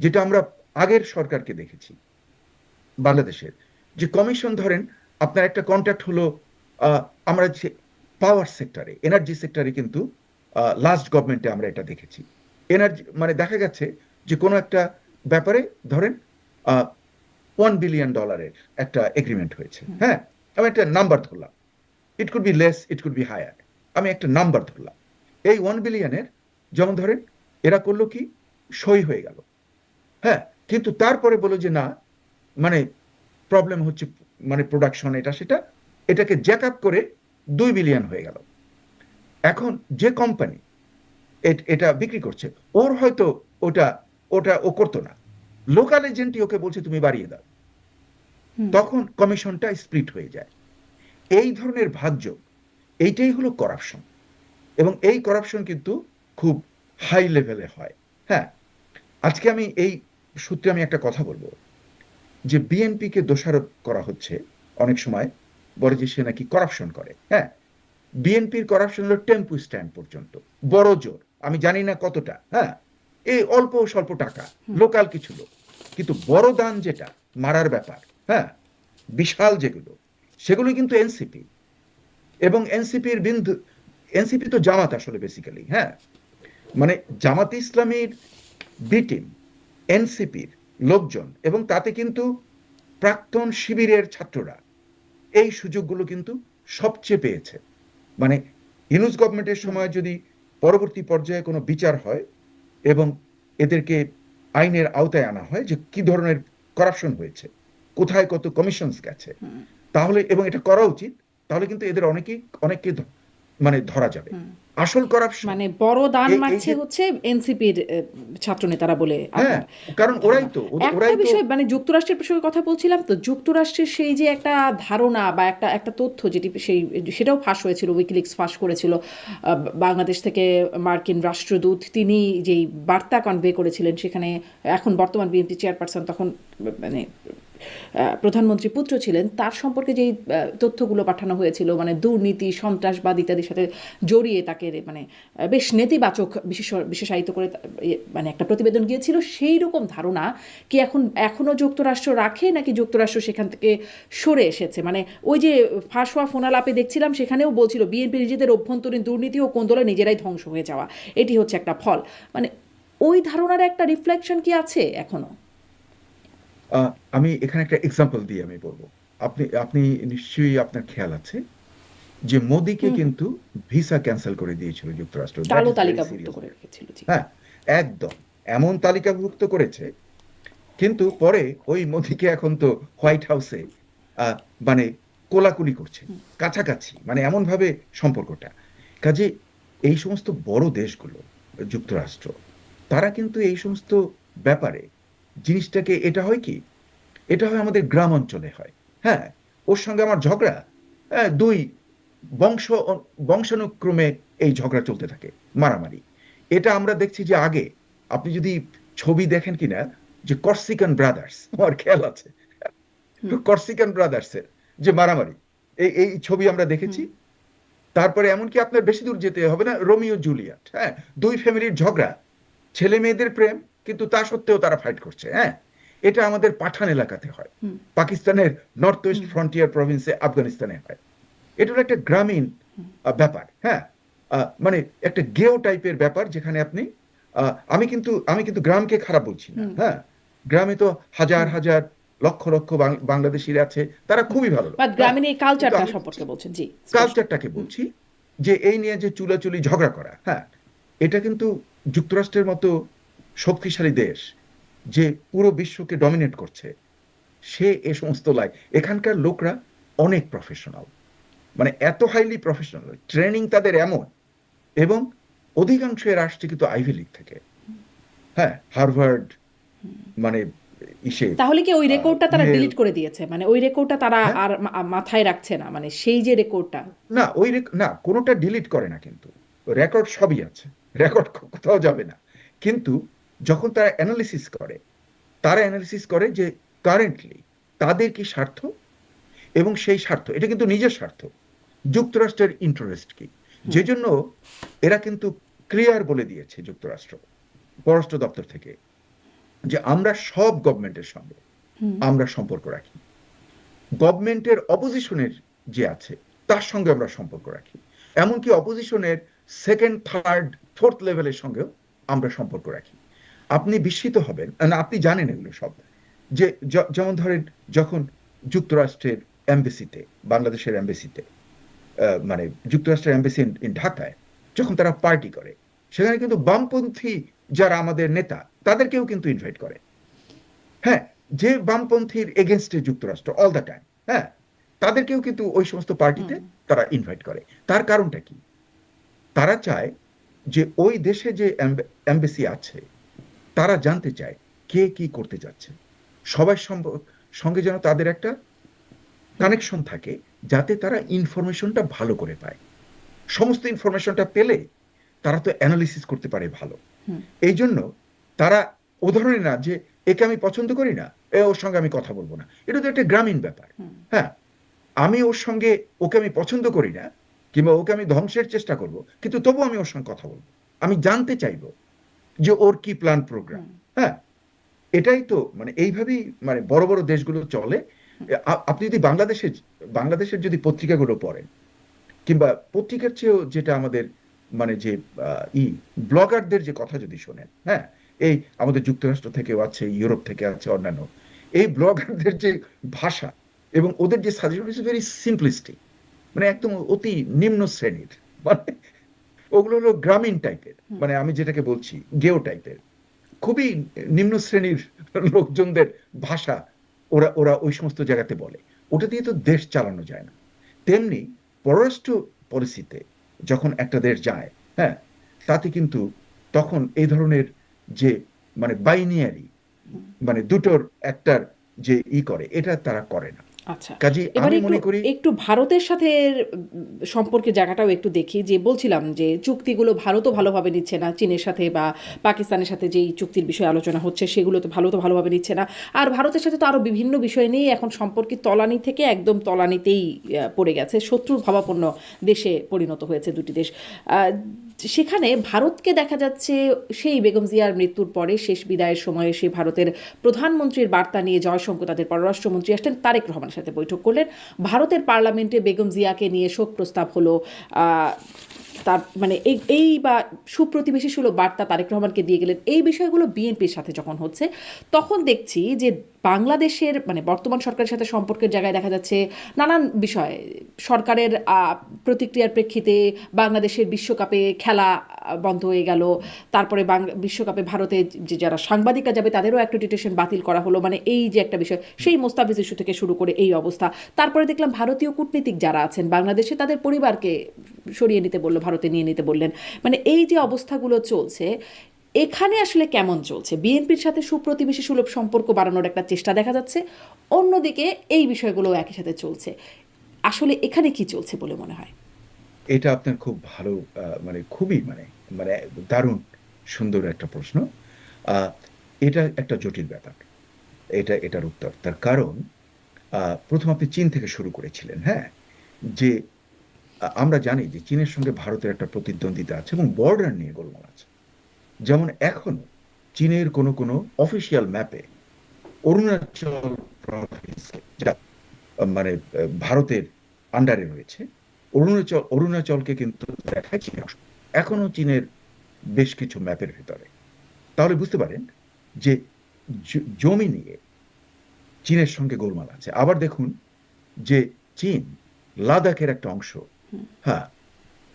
যেটা আমরা আগের সরকারকে দেখেছি বাংলাদেশের, যে কমিশন ধরেন আপনার একটা কন্ট্রাক্ট হলো, আমরা যে পাওয়ার সেক্টরে, এনার্জি সেক্টরে কিন্তু লাস্ট গভর্নমেন্টে আমরা এটা দেখেছি। এনার্জি মানে দেখা গেছে যে কোনো একটা ব্যাপারে ধরেন $1 বিলিয়ন একটা এগ্রিমেন্ট হয়েছে। হ্যাঁ, আমি একটা নাম্বার ধরলাম, it could be less, it could be higher, আমি একটা নাম্বার ধরলাম। এই 1 বিলিয়নের যেমন ধরেন এরা করলো কি, সই হয়ে গেল। হ্যাঁ, কিন্তু তারপরে বলো যে না, মানে প্রবলেম হচ্ছে, মানে প্রোডাকশন এটা সেটা, এটাকে জ্যাক আপ করে 2 বিলিয়ন হয়ে গেল। এখন যে কোম্পানি এটা বিক্রি করছে, ওর হয়তো ওটা ওটা ও করতো না, লোকাল এজেন্টই ওকে বলছে তুমি বাড়িয়ে দাও, তখন কমিশনটা স্প্লিট হয়ে যায়। এই ধরনের ভাগযোগ, এইটাই হলো করাপশন। এবং এই করাপশন কিন্তু খুব হাই লেভেলে হয়। হ্যাঁ, আজকে আমি এই সূত্রে আমি একটা কথা বলবো, যে বিএনপিকে দোষারোপ করা হচ্ছে অনেক সময়, বলে যে সে নাকি করাপশন করে। হ্যাঁ, বিএনপির করাপশন হলো টেম্পু স্ট্যান্ড পর্যন্ত, বড় জোর, আমি জানি না কতটা। হ্যাঁ, এই অল্প স্বল্প টাকা, লোকাল কিছু লোক, কিন্তু বড় দান যেটা মারার ব্যাপার, হ্যাঁ, বিশাল যেগুলো, সেগুলো কিন্তু এনসিপি এবং এনসিপির বিন্দু, এনসিপি তো জামাত আসলে বেসিক্যালি। হ্যাঁ, মানে জামাত ইসলামীর বি টিম, এনসিপির লোকজন, এবং তাতে কিন্তু প্রাক্তন শিবিরের ছাত্ররা এই সুযোগগুলো কিন্তু সবচেয়ে পেয়েছে। মানে ইউনূস গভর্নমেন্টের সময় যদি পরবর্তী পর্যায়ে কোনো বিচার হয় এবং এদেরকে আইনের আওতায় আনা হয় যে কি ধরনের করাপশন হয়েছে, কোথায় কত কমিশনস গেছে, তাহলে, এবং এটা করা উচিত, তাহলে কিন্তু এদের অনেককে মানে ধরা যাবে। আসল করাপশন মানে বড় দান এই মারছে যে, হচ্ছে এনসিপির ছাত্রনেতারা বলে হ্যাঁ, আপনার কারণ ধারণা। ওরাই একটা তো বিষয়, মানে যুক্তরাষ্ট্রের প্রসঙ্গে কথা বলছিলাম, তো যুক্তরাষ্ট্রের সেই যে একটা ধারণা বা একটা তথ্য যেটি সেটাও ফাঁস হয়েছিল, উইকিলিক্স ফাঁস করেছিল, বাংলাদেশ থেকে মার্কিন রাষ্ট্রদূত তিনি যেই বার্তা কনভে করেছিলেন, সেখানে এখন বর্তমান বিএনপি চেয়ারপারসন, তখন মানে প্রধানমন্ত্রী পুত্র ছিলেন, তার সম্পর্কে যেই তথ্যগুলো পাঠানো হয়েছিল, মানে দুর্নীতি, সন্ত্রাসবাদ ইত্যাদির সাথে জড়িয়ে তাকে মানে বেশ নেতিবাচক বিশেষায়িত করে মানে একটা প্রতিবেদন গিয়েছিল, সেই রকম ধারণা কি এখনো যুক্তরাষ্ট্র রাখে, নাকি যুক্তরাষ্ট্র সেখান থেকে সরে এসেছে? মানে ওই যে ফাঁস হওয়া ফোনালাপে দেখছিলাম, সেখানেও বলছিল বিএনপি নিজেদের অভ্যন্তরীণ দুর্নীতি ও কোন্দলে নিজেরাই ধ্বংস হয়ে যাওয়া, এটি হচ্ছে একটা ফল। মানে ওই ধারণার একটা রিফ্লেকশন কি আছে এখনো? আমি এখানে একটা এক্সাম্পল দিয়ে আমি বলবো। আপনি আপনি নিশ্চয়ই আপনার খেয়াল আছে যে মোদিকে কিন্তু ভিসা ক্যান্সেল করে দিয়েছিল যুক্তরাষ্ট্র। দ্যাট কালো ইজ ভেরি তালিকাভুক্ত সিরিয়াস। করে রেখেছিল, জি। হ্যাঁ, একদম এমন তালিকাভুক্ত করেছে, কিন্তু পরে ওই মোদিকে এখন তো হোয়াইট হাউসে আহ, মানে কোলাকুলি করছে, কাছাকাছি, মানে এমন ভাবে সম্পর্কটা। কাজে এই সমস্ত বড় দেশগুলো, যুক্তরাষ্ট্র, তারা কিন্তু এই সমস্ত ব্যাপারে জিনিসটাকে, এটা হয় কি, এটা হয় আমাদের গ্রাম অঞ্চলে হয়। হ্যাঁ, ওর সঙ্গে আমার ঝগড়া, হ্যাঁ, দুই বংশানুক্রমে এই ঝগড়া চলতে থাকে, মারামারি। এটা আমরা দেখছি যে আগে, আপনি যদি ছবি দেখেন কিনা, যে কর্সিকান ব্রাদার্স, আমার খেয়াল আছে, কর্সিকান ব্রাদার্সের যে মারামারি, এই এই ছবি আমরা দেখেছি। তারপরে এমনকি আপনার বেশি দূর যেতে হবে না, রোমিও জুলিয়েট, হ্যাঁ, দুই ফ্যামিলির ঝগড়া, ছেলে মেয়েদের প্রেম, কিন্তু তা সত্ত্বেও তারা ফাইট করছে। হ্যাঁ, এটা আমাদের পাঠান এলাকাতে হয়, পাকিস্তানের নর্থ ওয়েস্ট ফ্রন্টিয়ার প্রভিন্সে, আফগানিস্তানে হয়। এটা হলো একটা গ্রামীণ ব্যাপার। হ্যাঁ, মানে একটা গেও টাইপের ব্যাপার, যেখানে আপনি, আমি কিন্তু গ্রামকে খারাপ বলছি না। হ্যাঁ, গ্রামে তো হাজার হাজার লক্ষ লক্ষ বাংলাদেশিরা আছে, তারা খুবই ভালো লোক। বা হ্যাঁ, গ্রামীণ এই কিন্তু কালচারটা আমি সম্পর্কে বলছেন, জি, স্পষ্ট। কালচারটাকে বলছি, যে এই নিয়ে যে চুলাচুলি ঝগড়া করা, হ্যাঁ, এটা কিন্তু যুক্তরাষ্ট্রের মতো শক্তিশালী দেশ, যে পুরো বিশ্বকে ডমিনেট করছে, সে এ সমস্ত এখানকার লোকরা অনেক প্রফেশনাল, মানে এত হাইলি প্রফেশনাল, ট্রেনিং তাদের এমন, এবং অধিকাংশ এর আসছে কিন্তু আইভি লিগ থেকে। হ্যাঁ, হার্ভার্ড, মানে ইসে, তাহলে কি ওই রেকর্ডটা তারা ইয়েল। ডিলিট করে দিয়েছে? মানে ওই রেকর্ডটা তারা হ্যাঁ, আর মাথায় রাখছে না, মানে সেই যে রেকর্ডটা? না, না, কোনোটা ডিলিট করে না, কিন্তু রেকর্ড সবই আছে, রেকর্ড কোথাও যাবে না। কিন্তু যখন তারা অ্যানালিসিস করে, যে কারেন্টলি তাদের কি স্বার্থ, এবং সেই স্বার্থ এটা কিন্তু নিজের স্বার্থ, যুক্তরাষ্ট্রের ইন্টারেস্ট কি, যে জন্য এরা কিন্তু ক্লিয়ার বলে দিয়েছে যুক্তরাষ্ট্র পররাষ্ট্র দপ্তর থেকে যে আমরা সব গভর্নমেন্টের সঙ্গে আমরা সম্পর্ক রাখি, গভর্নমেন্টের অপোজিশনের যে আছে তার সঙ্গে আমরা সম্পর্ক রাখি, এমনকি অপোজিশনের সেকেন্ড থার্ড ফোর্থ লেভেলের সঙ্গেও আমরা সম্পর্ক রাখি। আপনি বিস্মিত হবেন না, আপনি জানেন এগুলো সব, যে যেমন ধরেন যখন যুক্তরাষ্ট্রের এমবেসিতে, বাংলাদেশের এমবেসিতে, মানে যুক্তরাষ্ট্রের এমবেসি ইন ঢাকায় যখন তারা পার্টি করে, সেখানে কিন্তু বামপন্থী যারা আমাদের নেতা তাদেরকেও কিন্তু ইনভাইট করে। হ্যাঁ, যে বামপন্থীর এগেনস্টে যুক্তরাষ্ট্র অল দ্য টাইম, হ্যাঁ, তাদেরকেও কিন্তু ওই সমস্ত পার্টিতে তারা ইনভাইট করে। তার কারণটা কি? তারা চায় যে ওই দেশে যে এমবেসি আছে তারা জানতে চায় কে কি করতে যাচ্ছে, সবার সঙ্গে যেন তাদের একটা কানেকশন থাকে, যাতে তারা ইনফরমেশনটা ভালো করে পায়। সমস্ত ইনফরমেশনটা পেলে তারা তো অ্যানালিসিস করতে পারে ভালো। এই জন্য তারা ও ধরনের না যে একে আমি পছন্দ করি না, ওর সঙ্গে আমি কথা বলবো না, এটা তো একটা গ্রামীণ ব্যাপার। হ্যাঁ, আমি ওর সঙ্গে, ওকে আমি পছন্দ করি না কিংবা ওকে আমি ধ্বংসের চেষ্টা করব, কিন্তু তবু আমি ওর সঙ্গে কথা বলবো, আমি জানতে চাইবো যে ওর কি প্ল্যান প্রোগ্রাম। হ্যাঁ, এটাই তো মানে এইভাবেই মানে বড় বড় দেশগুলো চলে। আপনি যদি বাংলাদেশের যদি পত্রিকাগুলো পড়েন, কিংবা পত্রিকার চেয়েও যেটা আমাদের মানে যে ব্লগারদের যে কথা যদি শোনেন, হ্যাঁ, এই আমাদের যুক্তরাষ্ট্র থেকেও আছে, ইউরোপ থেকে আছে, অন্যান্য এই ব্লগারদের যে ভাষা এবং ওদের যে সাজেশন ইজ ভেরি সিম্পলিস্টিক, মানে একদম অতি নিম্ন শ্রেণীর, মানে ওগুলো হলো গ্রামীণ টাইপের, মানে আমি যেটাকে বলছি গেও টাইপের, খুবই নিম্ন শ্রেণীর লোকজনদের ভাষা ওরা ওরা ওই সমস্ত জায়গাতে বলে। ওটা দিয়ে তো দেশ চালানো যায় না। তেমনি পররাষ্ট্র পলিসিতে যখন একটা দেশ যায়, হ্যাঁ, তাতে কিন্তু তখন এই ধরনের যে মানে বাইনিয়ারি, মানে দুটোর একটার যে করে, এটা তারা করে না। আচ্ছা, কাজে এবার আমি একটু মনে করি একটু ভারতের সাথে সম্পর্কের জায়গাটাও একটু দেখি। যে বলছিলাম যে চুক্তিগুলো ভারতও ভালোভাবে নিচ্ছে না চীনের সাথে, বা পাকিস্তানের সাথে যেই চুক্তির বিষয়ে আলোচনা হচ্ছে সেগুলো তো ভালোভাবে নিচ্ছে না। আর ভারতের সাথে তো আরও বিভিন্ন বিষয় নিয়ে এখন সম্পর্কের তলানি থেকে একদম তলানিতেই পড়ে গেছে, শত্রুর ভাবাপন্ন দেশে পরিণত হয়েছে দুটি দেশ। সেখানে ভারতকে দেখা যাচ্ছে সেই বেগম জিয়ার মৃত্যুর পরে শেষ বিদায়ের সময়ে সে ভারতের প্রধানমন্ত্রীর বার্তা নিয়ে জয়শঙ্কর তাদের পররাষ্ট্রমন্ত্রী আসলেন, তারেক রহমানের সাথে বৈঠক করলেন। ভারতের পার্লামেন্টে বেগম জিয়াকে নিয়ে শোক প্রস্তাব হলো। তার মানে এই বা সুপ্রতিবেশী সুলভ বার্তা তারেক রহমানকে দিয়ে গেলেন। এই বিষয়গুলো বিএনপির সাথে যখন হচ্ছে, তখন দেখছি যে বাংলাদেশের মানে বর্তমান সরকারের সাথে সম্পর্কের জায়গায় দেখা যাচ্ছে নানান বিষয় সরকারের প্রতিক্রিয়ার প্রেক্ষিতে বাংলাদেশের বিশ্বকাপে খেলা বন্ধ হয়ে গেল। তারপরে বিশ্বকাপে ভারতে যে যারা সাংবাদিকরা যাবে তাদেরও অ্যাক্রেডিটেশন বাতিল করা হলো। মানে এই যে একটা বিষয়, সেই মোস্তাফিজ ইস্যু থেকে শুরু করে এই অবস্থা। তারপরে দেখলাম ভারতীয় কূটনীতিক যারা আছেন বাংলাদেশে তাদের পরিবারকে সরিয়ে নিতে বললো, ভারতে নিয়ে নিতে বললেন। মানে এই যে অবস্থাগুলো চলছে, এখানে আসলে কেমন চলছে? বিএনপির সাথে সুপ্রতিবেশী সুলভ সম্পর্ক বাড়ানোর একটা চেষ্টা দেখা যাচ্ছে, অন্যদিকে এই বিষয়গুলো একই সাথে চলছে। আসলে এখানে কি চলছে বলে মনে হয়? এটা আপনার খুব ভালো, মানে খুবই মানে মানে দারুণ সুন্দর একটা প্রশ্ন। এটা একটা জটিল ব্যাপার। এটার উত্তর, তার কারণ প্রথম আপনি চীন থেকে শুরু করেছিলেন। হ্যাঁ, যে আমরা জানি যে চীনের সঙ্গে ভারতের একটা প্রতিদ্বন্দ্বিতা আছে এবং বর্ডার নিয়ে গোলমাল আছে। যেমন এখনো চীনের কোনো কোনো অফিসিয়াল ম্যাপে অরুণাচল প্রভিন্স, যা মানে ভারতের আন্ডারে রয়েছে, অরুণাচলকে কিন্তু দেখায় চীন এখনো চীনের বেশ কিছু ম্যাপের ভিতরে। তাহলে বুঝতে পারেন যে জমি নিয়ে চীনের সঙ্গে গোলমাল আছে। আবার দেখুন যে চীন লাদাখের একটা অংশ, হ্যাঁ,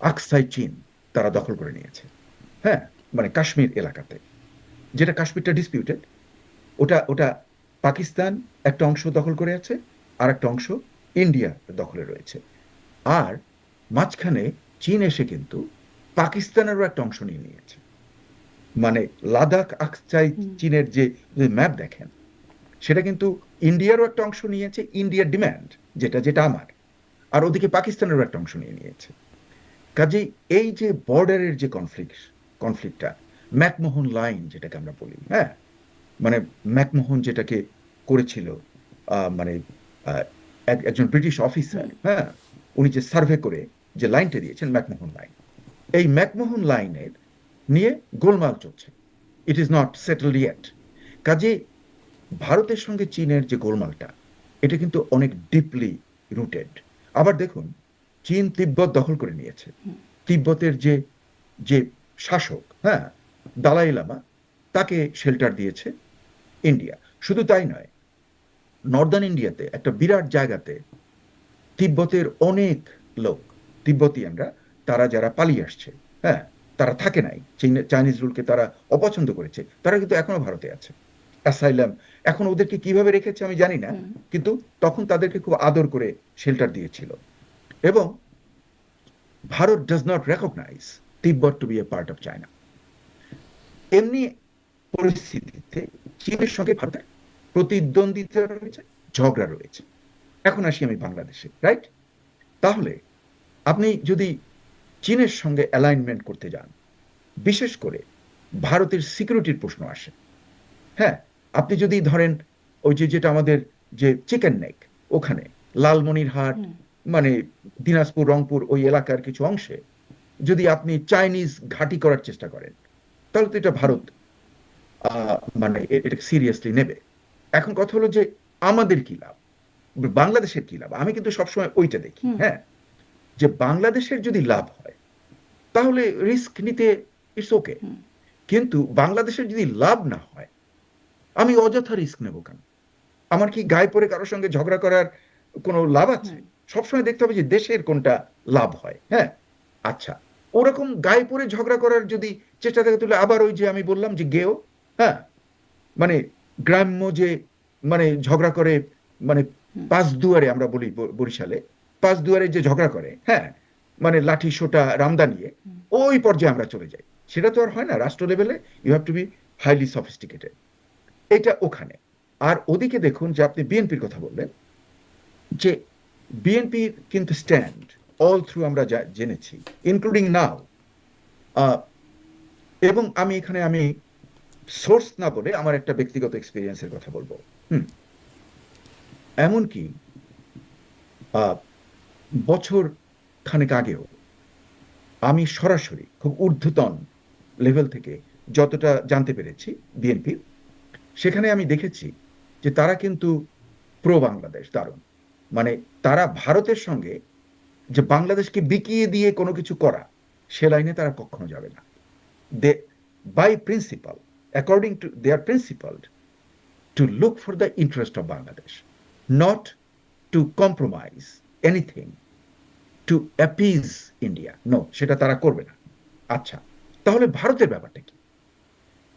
আকসাই চীন তারা দখল করে নিয়েছে। হ্যাঁ, মানে কাশ্মীর এলাকাতে, যেটা কাশ্মীরটা ডিসপিউটেড, ওটা ওটা পাকিস্তান একটা অংশ দখল করে আছে, আর একটা অংশ ইন্ডিয়া দখলে রয়েছে। আর মাঝখানে চীন এসে কিন্তু পাকিস্তানেরও একটা অংশ নিয়ে নিয়েছে। মানে লাদাখ আকসাই চীনের যে ম্যাপ দেখেন, সেটা কিন্তু ইন্ডিয়ারও একটা অংশ নিয়েছে, ইন্ডিয়ার ডিমান্ড যেটা যেটা আমার, আর ওদিকে পাকিস্তানেরও একটা অংশ নিয়ে নিয়েছে। কাজেই এই যে বর্ডারের যে কনফ্লিক্টটা, ম্যাকমোহন লাইন যেটাকে আমরা বলি, হ্যাঁ, মানে ম্যাকমোহন যেটাকে করেছিল মানে আহ, একজন ব্রিটিশ অফিসার, হ্যাঁ, উনি যে সার্ভে করে যে লাইনটা দিয়েছেন ম্যাকমোহন লাইন, এই ম্যাকমোহন লাইনের নিয়ে গোলমাল চলছে। It is not settled yet. কাজে ভারতের সঙ্গে চীনের যে গোলমালটা, এটা কিন্তু অনেক ডিপলি রুটেড। আবার দেখুন, চীন তিব্বত দখল করে নিয়েছে। তিব্বতের যে যে শাসক, হ্যাঁ, দালাই লামা, তাকে শেল্টার দিয়েছে ইন্ডিয়া। শুধু তাই নয়, নর্দার্ন ইন্ডিয়াতে একটা বিরাট জায়গাতে তিব্বতের অনেক লোক, তিব্বতিয়ানরা, তারা যারা পালিয়ে আসছে, হ্যাঁ, তারা থাকে নাই, চাইনিজ রুলকে তারা অপছন্দ করেছে, তারা কিন্তু এখনো ভারতে আছে, অ্যাসাইলাম। এখন ওদেরকে কিভাবে রেখেছে আমি জানি না, কিন্তু তখন তাদেরকে খুব আদর করে শেল্টার দিয়েছিল। এবং Bharat does not recognise Tibet to be a part of China. এমনি পরিস্থিতিতে চীনের সঙ্গে ভারতের প্রতিদ্বন্দ্বিতা রয়েছে, ঝগড়া রয়েছে। এখন আসি আমি বাংলাদেশে, রাইট? তাহলে আপনি যদি চীনের সঙ্গে অ্যালাইনমেন্ট করতে যান, বিশেষ করে ভারতের সিকিউরিটির প্রশ্ন আসে। হ্যাঁ, আপনি যদি ধরেন ওই যে যেটা আমাদের যে চিকেন নেক, ওখানে লালমনিরহাট, মানে দিনাজপুর, রংপুর, ওই এলাকার কিছু অংশে যদি আপনি চাইনিজ ঘাঁটি করার চেষ্টা করেন, তাহলে তো এটা ভারত মানে এটা সিরিয়াসলি নেবে। এখন কথা হলো যে আমাদের কি লাভ, বাংলাদেশের কি লাভ? আমি কিন্তু সবসময় ওইটা দেখি, হ্যাঁ, যে বাংলাদেশের যদি লাভ হয় তাহলে রিস্ক নিতে ইটস ওকে, কিন্তু বাংলাদেশের যদি লাভ না হয়, আমি অযথা রিস্ক নেব কেন? আমার কি গায়ে পড়ে কারোর সঙ্গে ঝগড়া করার কোনো লাভ আছে? সবসময় দেখতে হবে যে দেশের কোনটা লাভ হয়। হ্যাঁ, আচ্ছা, ওরকম গায়ে পড়ে ঝগড়া করার যদি চেষ্টা থাকে, তাহলে আবার ওই যে আমি বললাম যে গেও, হ্যাঁ, মানে গ্রাম্য যে মানে ঝগড়া করে, মানে পাঁচ দুয়ারে আমরা বলি বরিশালে, পাঁচ দুয়ারে যে ঝগড়া করে, হ্যাঁ, মানে লাঠি সোটা রামদা নিয়ে, ওই পর্যায়ে আমরা চলে যাই। সেটা তো আর হয় না রাষ্ট্র লেভেলে। You have to be highly sophisticated. এটা ওখানে। আর ওদিকে দেখুন যে আপনি বিএনপির কথা বললেন, যে বিএনপির কিন্তু স্ট্যান্ড অল থ্রু আমরা যা জেনেছি, ইনক্লুডিং নাও, এবং আমি এখানে আমি সোর্স না বলে আমার একটা ব্যক্তিগত এক্সপিরিয়েন্সের কথা বলবো। এমনকি বছর খানেক আগেও আমি সরাসরি খুব ঊর্ধ্বতন লেভেল থেকে যতটা জানতে পেরেছি বিএনপির, সেখানে আমি দেখেছি যে তারা কিন্তু প্রো বাংলাদেশ দারুণ। মানে তারা ভারতের সঙ্গে যে বাংলাদেশকে বিকিয়ে দিয়ে কোনো কিছু করা, সে লাইনে তারা কখনো যাবে না। They by principle, according to their principle, to look for the interest of Bangladesh, not to compromise anything to appease India. No, সেটা তারা করবে না। আচ্ছা, তাহলে ভারতের ব্যাপারটা কি?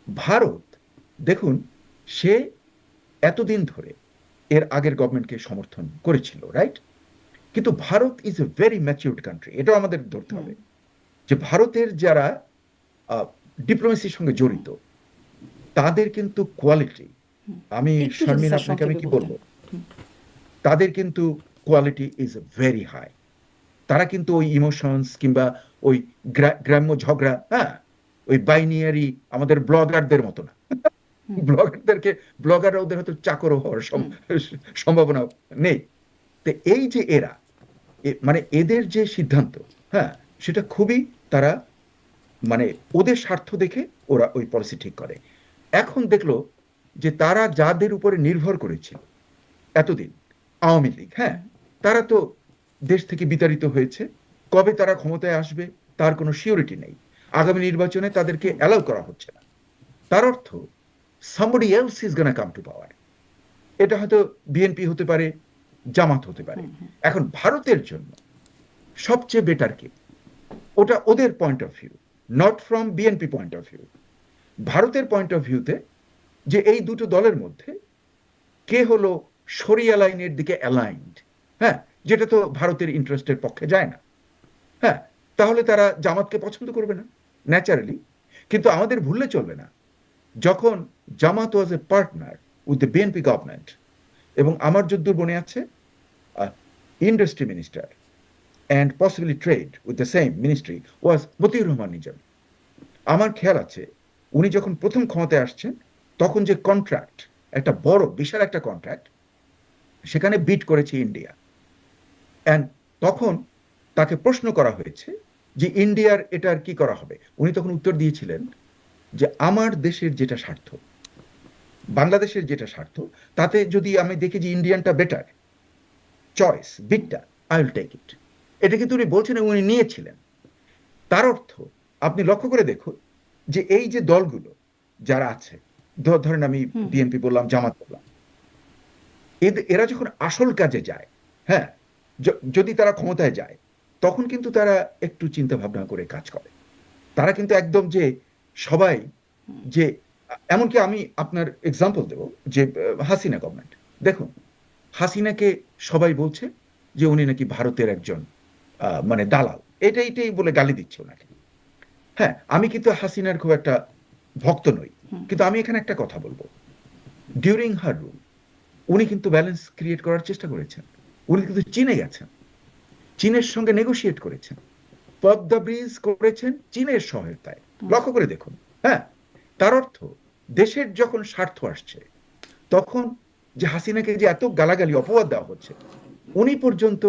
ভারত দেখুন, সে এতদিন ধরে এর আগের গভর্নমেন্টকে সমর্থন করেছিল, রাইট? কিন্তু Bharat is a very matured country, এটাও আমাদের ধরতে হবে। যে ভারতের যারা ডিপ্লোমেসির সঙ্গে জড়িত, তাদের কিন্তু কোয়ালিটি, আমি শারমিন আপনাকে আমি কি বলবো, তাদের কিন্তু কোয়ালিটি ইজ ভেরি হাই। তারা কিন্তু ওই ইমোশনস কিংবা ওই গ্রাম্য ঝগড়া, হ্যাঁ, ওই বাইনিয়ারি আমাদের ব্লগারদের মতো না। ব্লগারদেরকে, ব্লগাররা ওদের হয়তো চাকরও হওয়ার সম্ভাবনা নেই। তো এই যে এরা, মানে এদের যে সিদ্ধান্ত, হ্যাঁ, সেটা খুবই, তারা মানে ওদের স্বার্থ দেখে ওরা ওই পলিসি ঠিক করে। এখন দেখলো যে তারা যাদের উপরে নির্ভর করেছিল এতদিন, আওয়ামী লীগ, হ্যাঁ, তারা তো দেশ থেকে বিতাড়িত হয়েছে। কবে তারা ক্ষমতায় আসবে তার কোনো সিওরিটি নেই। আগামী নির্বাচনে তাদেরকে অ্যালাউ করা হচ্ছে না। তার অর্থ somebody else is gonna come to power. এটা হয়তো বিএনপি হতে পারে, জামাত হতে পারে। এখন ভারতের জন্য সবচেয়ে বেটার কে? ওটা ওদের point of view, not from BNP point of view. ভারতের পয়েন্ট অফ ভিউতে যে এই দুটো দলের মধ্যে কে হলো শরিয়া লাইনের দিকে অ্যালাইনড, হ্যাঁ, যেটা তো ভারতের ইন্টারেস্টের পক্ষে যায় না, হ্যাঁ, তাহলে তারা জামাতকে পছন্দ করবে না ন্যাচারালি। কিন্তু আমাদের ভুললে চলবে না, যখন Jamaat was a partner with the BNP government, এবং আমার যদ্দূর মনে আছে industry minister and possibly trade with the same ministry was Motiur Rahman Nizam. আমার খেয়াল আছে উনি যখন প্রথম ক্ষমতায় আসছেন, তখন যে কন্ট্রাক্ট, একটা বড় বিশাল একটা কন্ট্রাক্ট, সেখানে বিট করেছে ইন্ডিয়া। অ্যান্ড তখন তাকে প্রশ্ন করা হয়েছে যে ইন্ডিয়ার এটার কি করা হবে। উনি তখন উত্তর দিয়েছিলেন যে আমার দেশের যেটা স্বার্থ, বাংলাদেশের যেটা স্বার্থ, তাতে যদি আমি দেখি যে ইন্ডিয়ানটা বেটার চয়েস, বিটটা, আই উইল টেক ইট। এটা কিন্তু উনি বলছেন এবং উনি নিয়েছিলেন। তার অর্থ আপনি লক্ষ্য করে দেখুন যে এই যে দলগুলো যারা আছে, ধরেন আমি বিএনপি বললাম, জামাত বললাম, এরা যখন আসল কাজে যায়, হ্যাঁ, যদি তারা ক্ষমতায় যায়, তখন কিন্তু তারা একটু চিন্তা ভাবনা করে কাজ করে। তারা কিন্তু একদম যে সবাই যে, এমনকি আমি আপনার এক্সাম্পল দেব যে হাসিনা গভর্নমেন্ট দেখুন, হাসিনাকে সবাই বলছে যে উনি নাকি ভারতের একজন মানে দালাল, এটাই বলে গালি দিচ্ছে ওনাকে। হ্যাঁ, আমি কিন্তু হাসিনার খুব একটা ভক্ত নই, কিন্তু আমি এখানে একটা কথা বলবো, ডিউরিং হার রুল উনি কিন্তু ব্যালেন্স ক্রিয়েট করার চেষ্টা করেছেন। উনি কিন্তু চীনে গেছেন, চীনের সঙ্গে নেগোশিয়েট করেছেন, পদ্মা ব্রিজ করেছেন চীনের সহায়তায়। লক্ষ্য করে দেখুন, হ্যাঁ, তার অর্থ দেশের যখন স্বার্থ আসছে, তখন যে হাসিনাকে যে এত গালাগালি অপবাদ দেওয়া হচ্ছে, উনি পর্যন্ত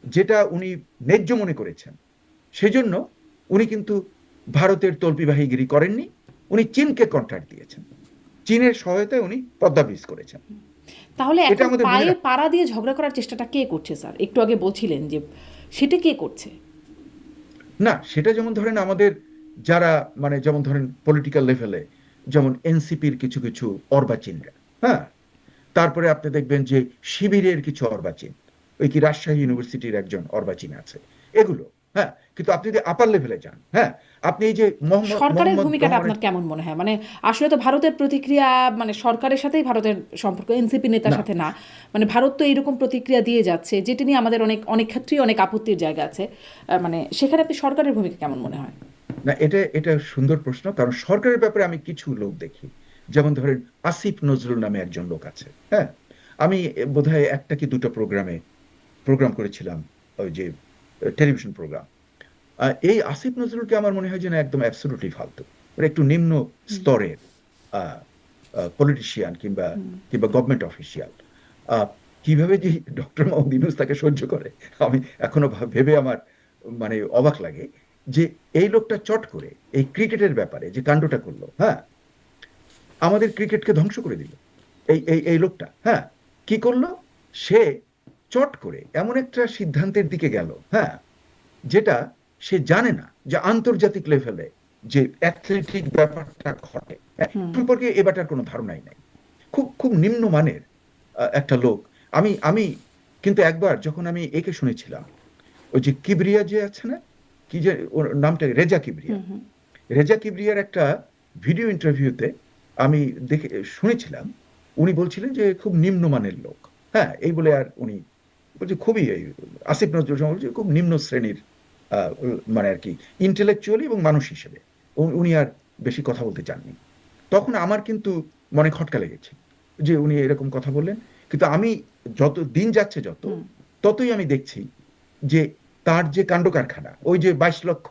যেটা উনি ন্যায্য মনে করেছেন, সেজন্য উনি কিন্তু ভারতের তল্পিবাহীগিরি করেননি, উনি চীনকে কন্ট্রাক্ট দিয়েছেন, চীনের সহায়তায় উনি পদ্মা ব্রিজ করেছেন। তাহলে এটা এখন আমাদের মনে পায়ে রাখতে পাড়া দিয়ে ঝগড়া করার চেষ্টাটা কে করছে স্যার? একটু আগে বলছিলেন যে সেটা কে করছে? না, সেটা যেমন ধরেন আমাদের যারা মানে যেমন ধরেন পলিটিক্যাল লেভেলে যেমন এনসিপির কিছু কিছু অর্বাচীনরা, হ্যাঁ, তারপরে আপনি দেখবেন যে শিবিরের কিছু অর্বাচীন, ওই কি রাজশাহী ইউনিভার্সিটির একজন অর্বাচীন আছে, এগুলো। হ্যাঁ, কিন্তু আপনি যদি আপার লেভেলে যান, হ্যাঁ, আপনি এই যে সরকারের মোহাম্মদ ভূমিকাটা রহমানের, আপনার কেমন মনে হয়? মানে আসলে তো ভারতের প্রতিক্রিয়া, মানে সরকারের সাথেই ভারতের সম্পর্ক, এনসিপি নেতার না সাথে না। মানে ভারত তো এইরকম প্রতিক্রিয়া দিয়ে যাচ্ছে, যেটি নিয়ে আমাদের অনেক অনেক ক্ষেত্রেই অনেক আপত্তির জায়গা আছে। মানে সেখানে আপনি সরকারের ভূমিকা কেমন মনে হয়? না এটা সুন্দর প্রশ্ন, কারণ সরকারের ব্যাপারে আমি কিছু লোক দেখি, যেমন ধরেন আসিফ নজরুল নামে একজন লোক আছে, হ্যাঁ, আমি বোধহয় একটা কি দুটো প্রোগ্রাম করেছিলাম, ওই যে টেলিভিশন প্রোগ্রাম। এই আসিফ নজরুলকে আমার মনে হয় যেন একদম অ্যাবসলিউটলি ফালতু, ওরা একটু নিম্ন স্তরের পলিটিশিয়ান কিংবা কিংবা গভর্নমেন্ট অফিসিয়াল। কিভাবে যে ডক্টর মোহাম্মদ ইউনূস তাকে সহ্য করে, আমি এখনো ভেবে আমার মানে অবাক লাগে যে এই লোকটা চট করে এই ক্রিকেটের ব্যাপারে যে কাণ্ডটা করলো, হ্যাঁ, আমাদের ক্রিকেটকে ধ্বংস করে দিল এই লোকটা। হ্যাঁ, কি করলো সে, চট করে এমন একটা সিদ্ধান্তের দিকে গেল, হ্যাঁ, যেটা সে জানে না যে আন্তর্জাতিক লেভেলে যে অ্যাথলেটিক ব্যাপারটা ঘটে, সম্পর্কে এবারটার কোনো ধারণাই নাই। খুব খুব নিম্নমানের একটা লোক। আমি কিন্তু একবার যখন আমি একে শুনেছিলাম, ওই যে কিবরিয়া যে আছে না, কি যে ওর নামটা, রেজা কিবরিয়া, রেজা কিবরিয়ার একটা ভিডিও ইন্টারভিউতে আমি দেখে শুনেছিলাম, উনি বলছিলেন যে খুব নিম্নমানের লোক, হ্যাঁ, এই বলে আর উনি বলছে খুবই এই আসিফ নজরুল বলছে খুব নিম্ন শ্রেণীর মানে আর কি ইন্টেলেকচুয়ালি এবং মানুষ হিসেবে উনি আর বেশি কথা বলতে চাননি। তখন আমার কিন্তু মনে খটকা লেগেছে যে উনি এরকম কথা বললেন, কিন্তু আমি যত দিন যাচ্ছে ততই আমি দেখছি যে তার যে কাণ্ড কারখানা, ওই যে 22 লক্ষ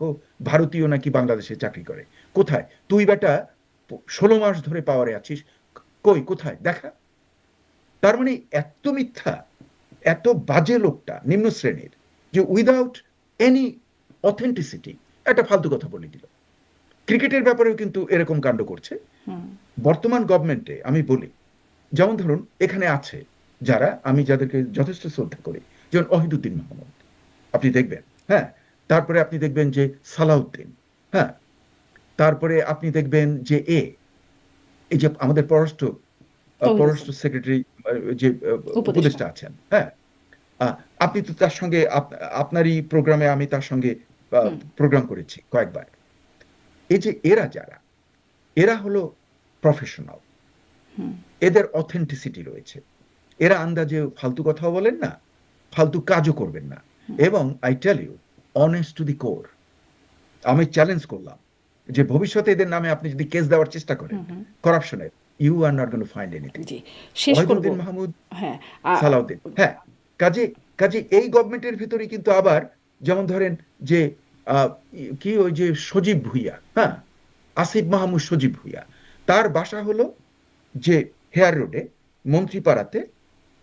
ভারতীয় নাকি বাংলাদেশে চাকরি করে, কোথায় তুই বেটা 16 মাস ধরে পাওয়ারে আছিস, কই কোথায় দেখা। তার মানে এত মিথ্যা, এত বাজে লোকটা নিম্ন শ্রেণীর, যে উইদাউট এনি অথেন্টিসিটি একটা ফালতু কথা বলে দিল। ক্রিকেটের ব্যাপারেও কিন্তু এরকম কাণ্ড করছে বর্তমান গভর্নমেন্টে। আমি বলি, যেমন ধরুন এখানে আছে যারা, আমি যাদেরকে যথেষ্ট শ্রদ্ধা করি, যেমন ওহিদুদ্দিন মাহমুদ, আপনি দেখবেন, হ্যাঁ, তারপরে আপনি দেখবেন যে সালাউদ্দিন, হ্যাঁ, তারপরে আপনি দেখবেন যে এই যে আমাদের পররাষ্ট্র সেক্রেটারি যে উপদেষ্টা আছেন, হ্যাঁ, আপনি তো তার সঙ্গে আপনারই প্রোগ্রামে আমি তার সঙ্গে প্রোগ্রাম করেছি কয়েকবার। এই যে এরা হলো প্রফেশনাল, এদের অথেন্টিসিটি রয়েছে, এরা আন্দাজে ফালতু কথাও বলেন না, ফালতু কাজও করবেন না, এবং I tell you honest to the core. আমি চ্যালেঞ্জ করলাম যে ভবিষ্যতে এদের নামে আপনি যদি কেস দেওয়ার চেষ্টা করেন করাপশনের, you are not going to find anything. Wahiduddin Mahmud, Salauddin, হ্যাঁ, কাজে এই গভর্নমেন্টের ভিতরে কিন্তু আবার যেমন ধরেন যে কি ওই যে সজীব ভুইয়া, হ্যাঁ, আসিফ মাহমুদ সজীব ভুইয়া, তার বাসা হলো যে হেয়ার রোডে মন্ত্রীপাড়াতে,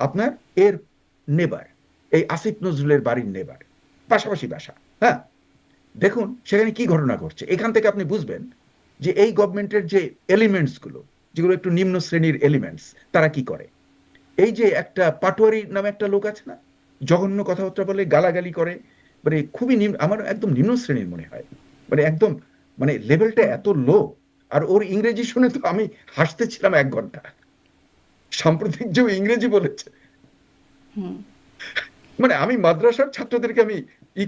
আপনার এর নেবার, এই আসিফ নজরুলের বাড়ির নেবার, পাশাপাশি বাসা। হ্যাঁ, দেখুন সেখানে কি ঘটনা ঘটছে। এখান থেকে আপনি বুঝবেন যে এই গভর্নমেন্টের যে এলিমেন্টস গুলো, যেগুলো একটু নিম্ন শ্রেণীর এলিমেন্টস, তারা কি করে। এই যে একটা পাটোয়ারি নামে একটা লোক আছে না, জঘন্য কথাবার্তা বলে, গালাগালি করে, মানে খুবই নিম্ন, আমার একদম নিম্ন শ্রেণীর মনে হয়, মানে একদম, মানে লেভেলটা এত লো। আর ওর ইংরেজি শুনে তো আমি হাসতেছিলাম 1 ঘন্টা। সাম্প্রতিক যে ও ইংরেজি বলেছে, মানে আমি মাদ্রাসার ছাত্রদেরকে আমি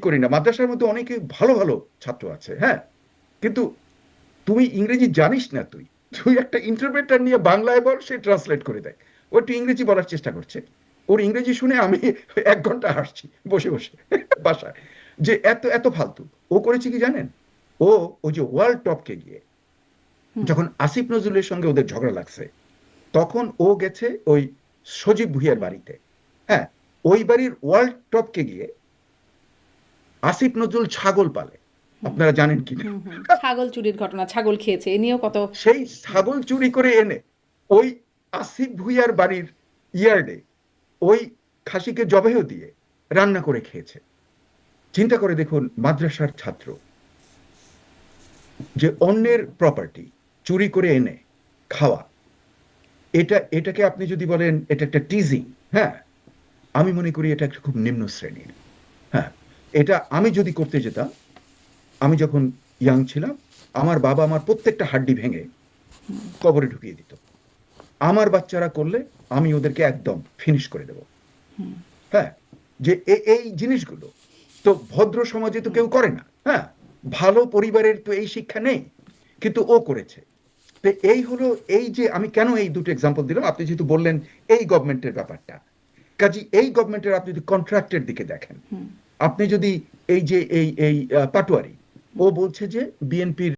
করি না, মাদ্রাসার মধ্যে অনেকে ভালো ভালো ছাত্র আছে, হ্যাঁ, কিন্তু তুই ইংরেজি জানিস না, তুই তুই একটা ইন্টারপ্রেটার নিয়ে বাংলায় বল, সে ট্রান্সলেট করে দেয়। ও একটু ইংরেজি বলার চেষ্টা করছে, ওর ইংরেজি শুনে আমি 1 ঘন্টা হাসছি বসে বসে বাসায়, যে এত এত ফালতু। ও করেছে কি জানেন, ও ওই যে ওয়ার্ল্ড টপকে গিয়ে, যখন আসিফ নজরুলের সঙ্গে ওদের ঝগড়া লাগছে, তখন ও গেছে ওই সজীব ভুইয়ার বাড়িতে। হ্যাঁ, ওই বাড়ির ওয়ার্ল্ড টপকে গিয়ে আসিফ নজরুল ছাগল পালে, আপনারা জানেন কি না। ছাগল চুরির ঘটনা, ছাগল খেয়েছে, এ নিয়েও কত। সেই ছাগল চুরি করে এনে ওই আসিফ ভুইয়ার বাড়ির ইয়ার্ডে ওই খাসিকে জবেহ দিয়ে রান্না করে খেয়েছে। চিন্তা করে দেখুন, মাদ্রাসার ছাত্র যে অন্যের প্রপার্টি চুরি করে এনে খাওয়া, এটাকে আপনি যদি বলেন এটা একটা টিজিং, হ্যাঁ, আমি মনে করি এটা একটা খুব নিম্ন শ্রেণীর। হ্যাঁ, এটা আমি যদি করতে যেতাম, আমি যখন ইয়াং ছিলাম, আমার বাবা আমার প্রত্যেকটা হাড্ডি ভেঙে কবরে ঢুকিয়ে দিত। আমার বাচ্চারা করলে আমি ওদেরকে একদম ফিনিশ করে দেব। হ্যাঁ, যে এই জিনিসগুলো তো ভদ্র সমাজে তো কেউ করে না। হ্যাঁ, ভালো পরিবারের তো এই শিক্ষা নেই, কিন্তু ও করেছে। তো এই হলো, এই যে আমি কেন এই দুটো এক্সাম্পল দিলাম, আপনি যেহেতু বললেন এই গভর্নমেন্টের ব্যাপারটা, কাজী এই গভর্নমেন্টের আপনি যদি কন্ট্রাক্টের দিকে দেখেন, আপনি যদি এই যে এই পাটোয়ারি, ও বলছে যে বিএনপির